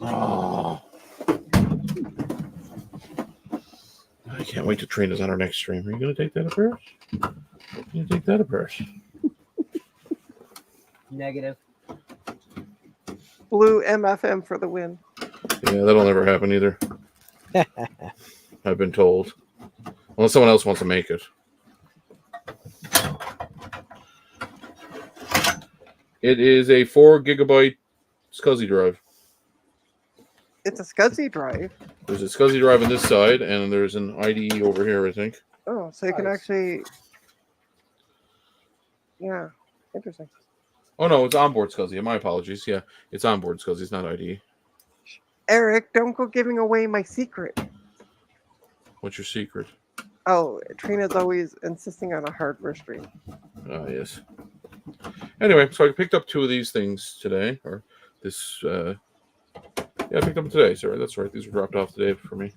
Oh. I can't wait till Trina's on our next stream. Are you going to take that apart? You take that apart? Negative. Blue MFM for the win. Yeah, that'll never happen either. I've been told. Unless someone else wants to make it. It is a 4 gigabyte SCSI drive. It's a SCSI drive. There's a SCSI drive on this side, and there's an IDE over here, I think. Oh, so you can actually... Yeah, interesting. Oh, no, it's onboard SCSI. My apologies. Yeah, it's onboard SCSI. It's not IDE. Eric, don't go giving away my secret. What's your secret? Oh, Trina's always insisting on a hardware stream. Oh, yes. Anyway, so I picked up 2 of these things today, or this... yeah, I picked them today. Sorry, that's right. These were dropped off today for me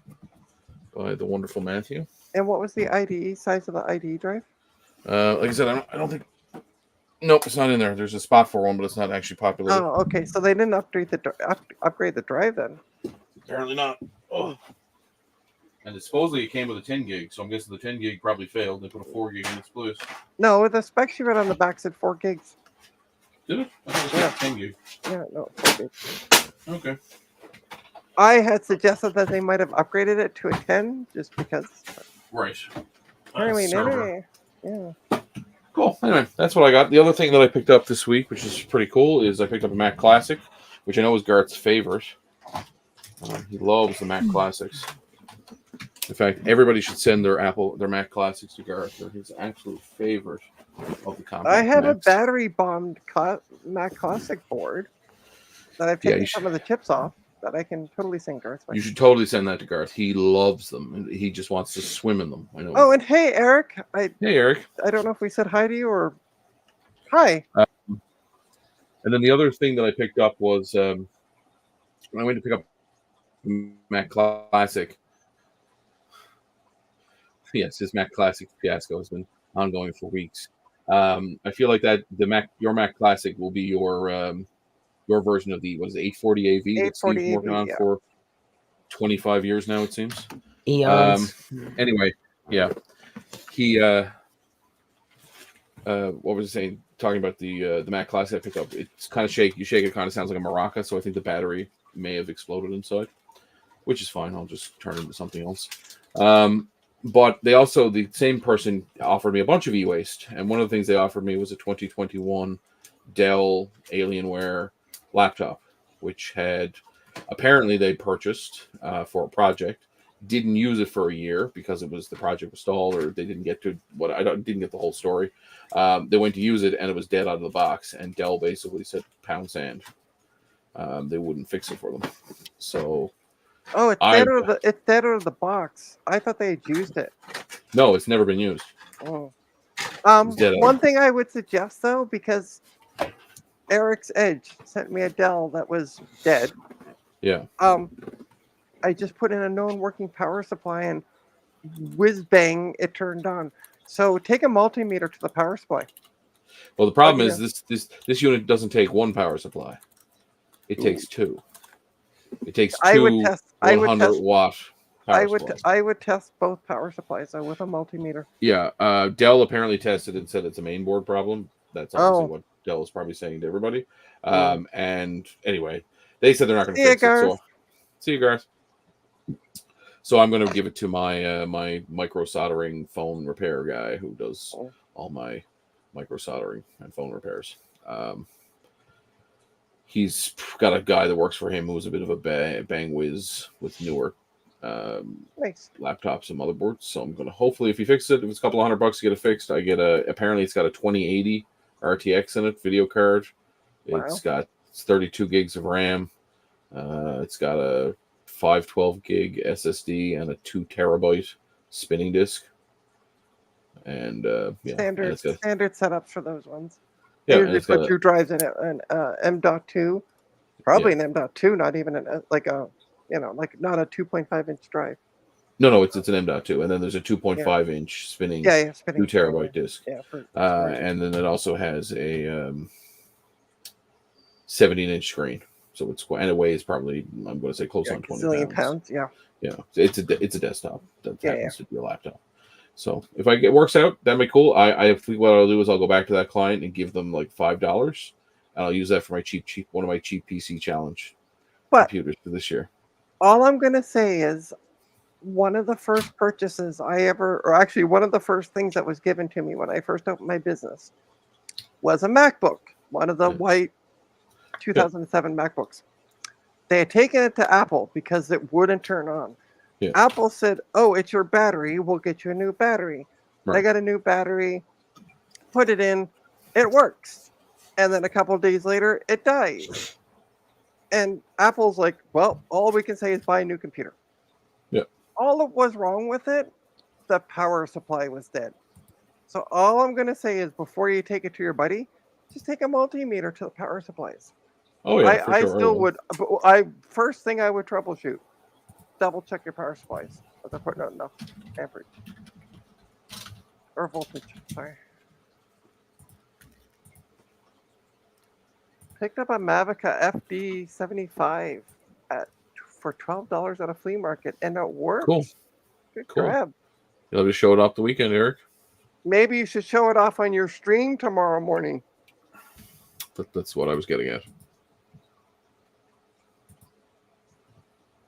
by the wonderful Matthew. And what was the IDE size of the IDE drive? Like I said, I don't think... Nope, it's not in there. There's a spot for one, but it's not actually populated. Oh, okay. So they didn't upgrade the drive then. Apparently not. Oh. And supposedly it came with a 10 gig, so I'm guessing the 10 gig probably failed. They put a 4 gig in its place. No, the spec sheet on the back said 4 gigs. Did it? I thought it was 10 gig. Yeah, no, 4 gigs. Okay. I had suggested that they might have upgraded it to a 10 just because. Right. Anyway, yeah. Cool. Anyway, that's what I got. The other thing that I picked up this week, which is pretty cool, is I picked up a Mac Classic which I know is Garth's favorite. He loves the Mac Classics. In fact, everybody should send their Mac Classics to Garth. They're his absolute favorite of the compact I have Macs. a battery bombed Mac Classic board that I've taken some of the chips off that I can totally sing Garth with. You should totally send that to Garth. He loves them, and he just wants to swim in them. I know. Oh, and hey, Eric. Hey, Eric. I don't know if we said hi to you or hi. And then the other thing that I picked up was when I went to pick up Mac Classic. Yes, his Mac Classic fiasco has been ongoing for weeks. I feel like that your Mac Classic will be your version of the 840 AV that Steve's been working on for 25 years now, it seems. Eons. Anyway, yeah. He what was I saying? Talking about the Mac Classic I picked up. It's kind of shaky. You shake it, kind of sounds like a maraca. So I think the battery may have exploded inside, which is fine. I'll just turn it into something else. But the same person offered me a bunch of e-waste, and one of the things they offered me was a 2021 Dell Alienware laptop, which had apparently they purchased for a project. Didn't use it for a year because the project was stalled, or they didn't get to didn't get the whole story. They went to use it and it was dead out of the box, and Dell basically said pound sand. They wouldn't fix it for them. So it's dead out of the box. I thought they had used it. No, it's never been used. Oh. One thing I would suggest though, because Eric's Edge sent me a Dell that was dead. Yeah. I just put in a known working power supply and whiz bang, it turned on. So take a multimeter to the power supply. Well, the problem is this unit doesn't take one power supply. It takes two. It takes two 100-watt power supplies. I would test both power supplies though with a multimeter. Yeah. Dell apparently tested and said it's a mainboard problem. That's obviously what Dell is probably saying to everybody. And anyway, they said they're not going to fix it. So, see you, Garth. So I'm going to give it to my my micro soldering phone repair guy who does all my micro soldering and phone repairs. He's got a guy that works for him who's a bit of a bang whiz with newer laptops and motherboards. So I'm going to hopefully, if he fixes it, if it's a couple $100 to get it fixed, I get apparently it's got a 2080 RTX in it, video card. It's got 32 gigs of RAM. It's got a 512 gig SSD and a 2 terabyte spinning disk. And standard setups for those ones. Yeah, you just put 2 drives in it, an M.2, probably an M.2, not even not a 2.5 inch drive. No, it's an M.2, and then there's a 2.5 inch spinning 2 terabyte disk. And then it also has a 17-inch screen. So it weighs probably, I'm going to say close on 20 pounds. Yeah. It's a desktop that happens to be a laptop. So if it works out, that'd be cool. I think what I'll do is I'll go back to that client and give them like $5, and I'll use that for my one of my cheap PC challenge computers for this year. All I'm going to say is one of the first purchases one of the first things that was given to me when I first opened my business was a MacBook, one of the white 2007 MacBooks. They had taken it to Apple because it wouldn't turn on. Yeah. Apple said, "Oh, it's your battery. We'll get you a new battery." Right. I got a new battery, put it in, it works. And then a couple of days later, it dies. And Apple's like, "Well, all we can say is buy a new computer." Yeah. All that was wrong with it, the power supply was dead. So all I'm going to say is before you take it to your buddy, just take a multimeter to the power supplies. Oh yeah, I still would. First thing I would troubleshoot. Double check your power supplies. But they're putting out enough amperage or voltage. Sorry. Picked up a Mavica FD75 for $12 at a flea market, and it works. Cool. Good grab. You'll just show it off the weekend, Eric. Maybe you should show it off on your stream tomorrow morning. That's what I was getting at.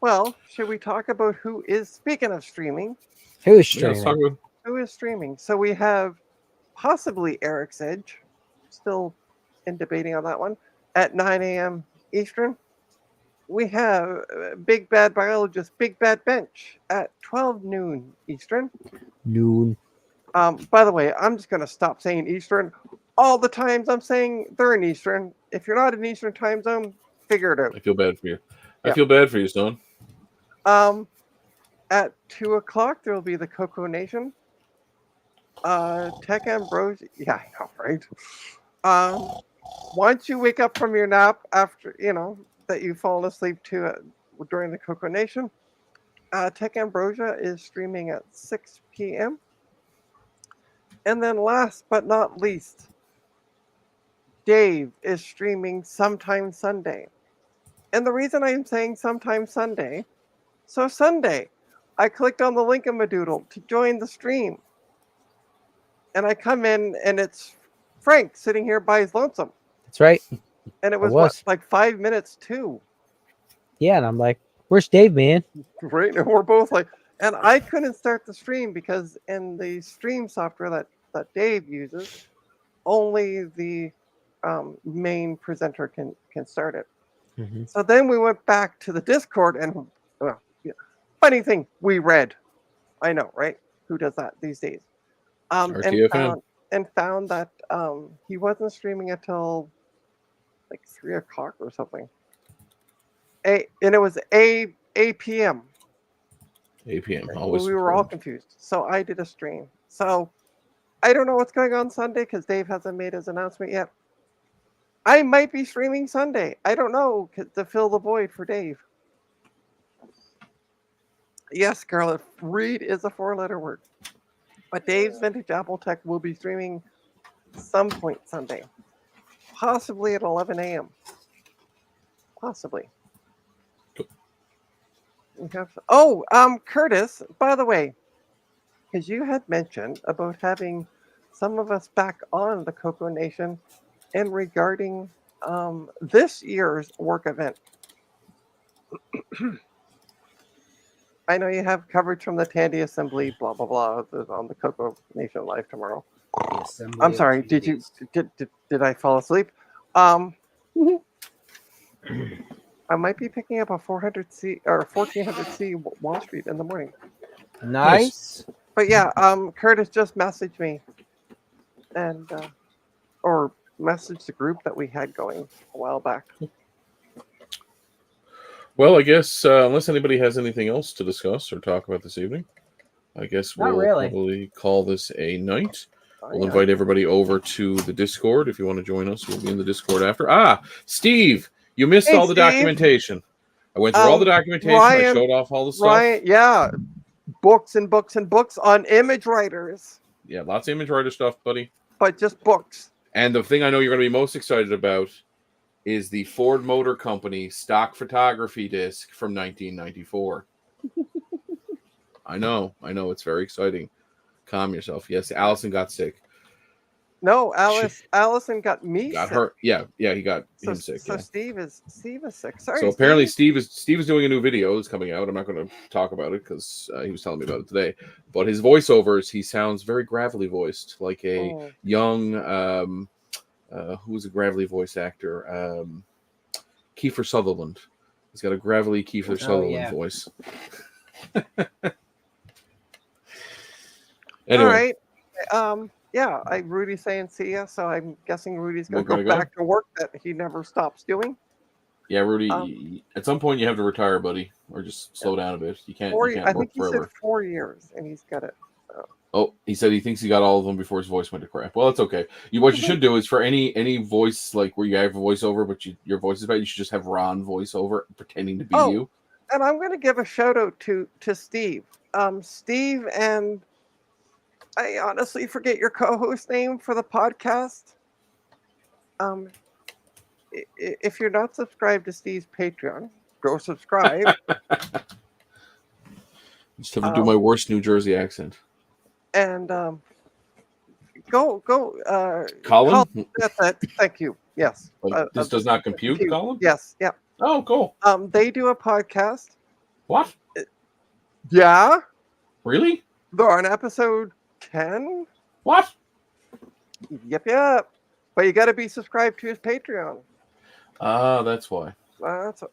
Well, should we talk about who is, speaking of streaming? Who is streaming? Let's talk about who is streaming. So we have possibly Eric's Edge, still in debating on that one, at 9 a.m. Eastern. we have Big Bad Biologist, Big Bad Bench at 12 noon Eastern. Noon. By the way, I'm just going to stop saying Eastern. All the times I'm saying they're in Eastern. If you're not in Eastern time zone, figure it out. I feel bad for you. Yeah. I feel bad for you, Stone. At 2 o'clock, there will be the Coco Nation. Tech Ambrosia. Yeah, I know, right? Once you wake up from your nap after, that you've fallen asleep to during the Coco Nation, Tech Ambrosia is streaming at 6 p.m. And then last but not least, Dave is streaming sometime Sunday. And the reason I'm saying sometime Sunday, so Sunday, I clicked on the link in Madoodle to join the stream. And I come in and it's Frank sitting here by his lonesome. That's right. And it I was. Like 5 minutes too. Yeah, and I'm like, where's Dave, man? Right. And we're both like, and I couldn't start the stream because in the stream software that Dave uses, only the main presenter can start it. Mm-hmm. So then we went back to the Discord and funny thing, we read. I know, right? Who does that these days? And found that he wasn't streaming until like 3 o'clock or something. And it was 8 p.m. 8 p.m. Always. We were all confused. So I did a stream. So I don't know what's going on Sunday because Dave hasn't made his announcement yet. I might be streaming Sunday. I don't know to fill the void for Dave. Yes, Scarlett, read is a 4-letter word. But Dave's Vintage Apple Tech will be streaming some point Sunday. Possibly at 11 a.m. Possibly. Curtis, by the way, because you had mentioned about having some of us back on the Coco Nation and regarding this year's work event. I know you have coverage from the Tandy Assembly, blah, blah, blah, on the Coco Nation Live tomorrow. I'm sorry, did I fall asleep? I might be picking up a 400C or 1400C Wall Street in the morning. Nice. But yeah, Curtis just messaged me and or messaged the group that we had going a while back. Well, I guess unless anybody has anything else to discuss or talk about this evening, I guess we'll probably call this a night. We'll invite everybody over to the Discord. If you want to join us, we'll be in the Discord after. Steve, you missed all the documentation. I went through all the documentation. I showed off all the stuff. Ryan, yeah. Books and books and books on image writers. Yeah, lots of image writer stuff, buddy. But just books. And the thing I know you're going to be most excited about is the Ford Motor Company stock photography disc from 1994. I know. It's very exciting. Calm yourself. Yes, Allison got sick. No, Allison got me got sick. her. Yeah, he got him sick. So yeah. Steve is sick. Sorry. So apparently Steve is doing a new video that's coming out. I'm not going to talk about it because he was telling me about it today. But his voiceovers, he sounds very gravelly voiced, like a young who's a gravelly voice actor? Kiefer Sutherland. He's got a gravelly Kiefer Sutherland voice. Anyway. All right. Rudy's saying see ya, so I'm guessing Rudy's going to go back to work that he never stops doing. Yeah, Rudy, at some point you have to retire, buddy, or just slow down a bit. You can't work forever. I think he said 4 years, and he's got it. So. Oh, he said he thinks he got all of them before his voice went to crap. Well, that's okay. What you should do is for any voice, like where you have a voiceover, but your voice is bad, you should just have Ron voiceover pretending to be you. And I'm going to give a shout out to Steve. Steve and I honestly forget your co-host name for the podcast. If you're not subscribed to Steve's Patreon, go subscribe. Just have to do my worst New Jersey accent. And go. Colin? That's it. Thank you. Yes. This does not compute, Colin? Yes. Yeah. Oh, cool. They do a podcast. What? Yeah. Really? They're on episode 10. What? Yep. But you got to be subscribed to his Patreon. That's why.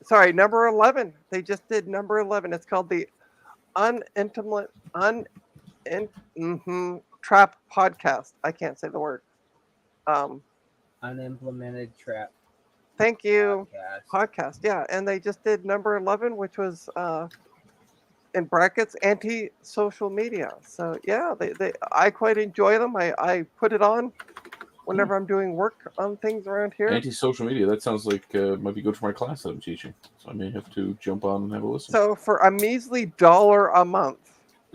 Sorry, number 11. They just did number 11. It's called the Trap Podcast. I can't say the word. Unimplemented Trap. Thank you. Podcast. Yeah, and they just did number 11, which was in brackets anti-social media. So yeah, I quite enjoy them. I put it on whenever I'm doing work on things around here. Anti-social media. That sounds like might be good for my class that I'm teaching. So I may have to jump on and have a listen. So for a measly $1 a month.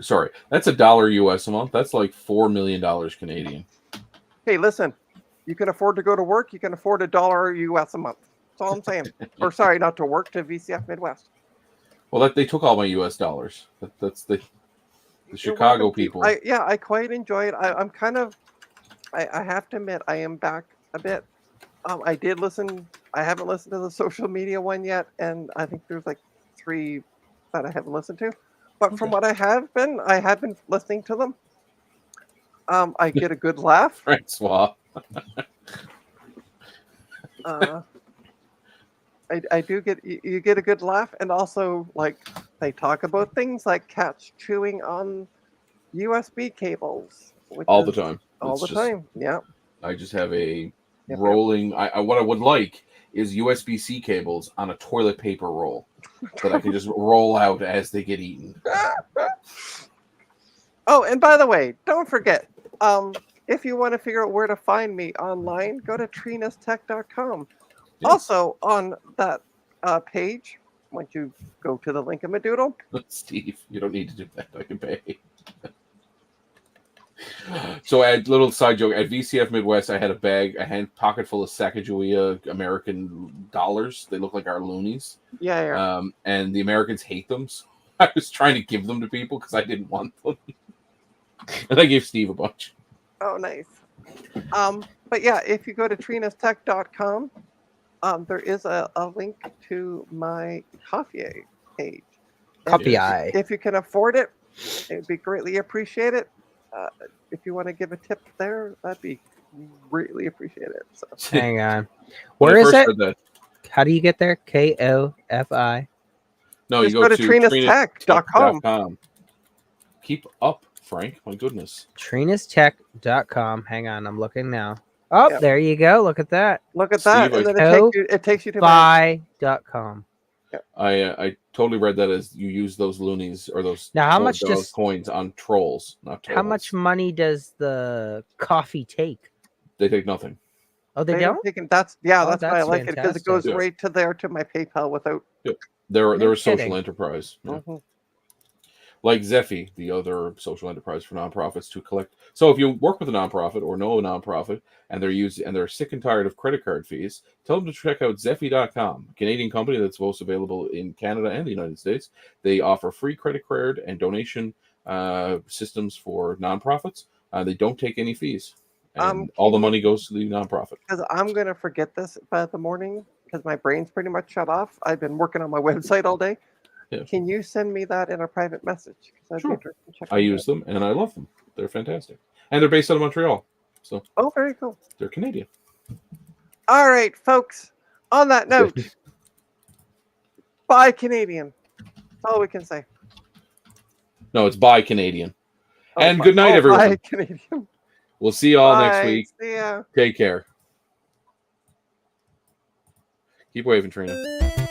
Sorry, that's $1 US a month. That's like $4 million Canadian. Hey, listen, you can afford to go to work. You can afford $1 US a month. That's all I'm saying. Or sorry, not to work, to VCF Midwest. Well, they took all my US dollars. That's the Chicago people. I quite enjoy it. I'm kind of, I have to admit, I am back a bit. I did listen. I haven't listened to the social media one yet, and I think there's like 3 that I haven't listened to. But from what I have been listening to them. I get a good laugh. Francois. I do get you get a good laugh, and also like they talk about things like cats chewing on USB cables all the time. All the time. Yeah. I just have a rolling. What I would like is USB-C cables on a toilet paper roll that I can just roll out as they get eaten. Oh, and by the way, don't forget, if you want to figure out where to find me online, go to trinastech.com. Yeah. Also, on that page, once you go to the link in my doodle. Steve, you don't need to do that. I can pay. So, a little side joke. At VCF Midwest, I had a hand pocket full of Sacagawea American dollars. They look like our loonies. Yeah. And the Americans hate them. So I was trying to give them to people because I didn't want them. And I gave Steve a bunch. Oh, nice. But yeah, if you go to trinastech.com, there is a link to my Coffee page. If you can afford it, it would be greatly appreciated. If you want to give a tip there, that'd be greatly appreciated. So. Hang on. Where is it? How do you get there? KOFI. No, just you go to trinastech.com. Keep up, Frank. My goodness. trinastech.com. Hang on, I'm looking now. Oh, yep. There you go. Look at that. Look at that. And then it takes you to buy.com. I totally read that as you use those loonies or those now how much does coins on trolls, not trolls. How much money does the coffee take? They take nothing. Oh, they don't? That's why I like it, because it goes right to my PayPal without. Yep. They're a social enterprise. Yeah. Mm-hmm. Like Zeffy, the other social enterprise for nonprofits to collect. So if you work with a nonprofit or know a nonprofit and they're sick and tired of credit card fees, tell them to check out Zeffy.com, a Canadian company that's both available in Canada and the United States. They offer free credit card and donation systems for nonprofits. They don't take any fees. And all the money goes to the nonprofit. Because I'm going to forget this by the morning because my brain's pretty much shut off. I've been working on my website all day. Yeah. Can you send me that in a private message? Sure. I use them and I love them. They're fantastic. And they're based out of Montreal. So very cool. They're Canadian. All right, folks. On that note, bye Canadian. That's all we can say. No, it's bye Canadian. And good night, everyone. Bye Canadian. We'll see you all next week. See ya. Take care. Keep waving, Trina.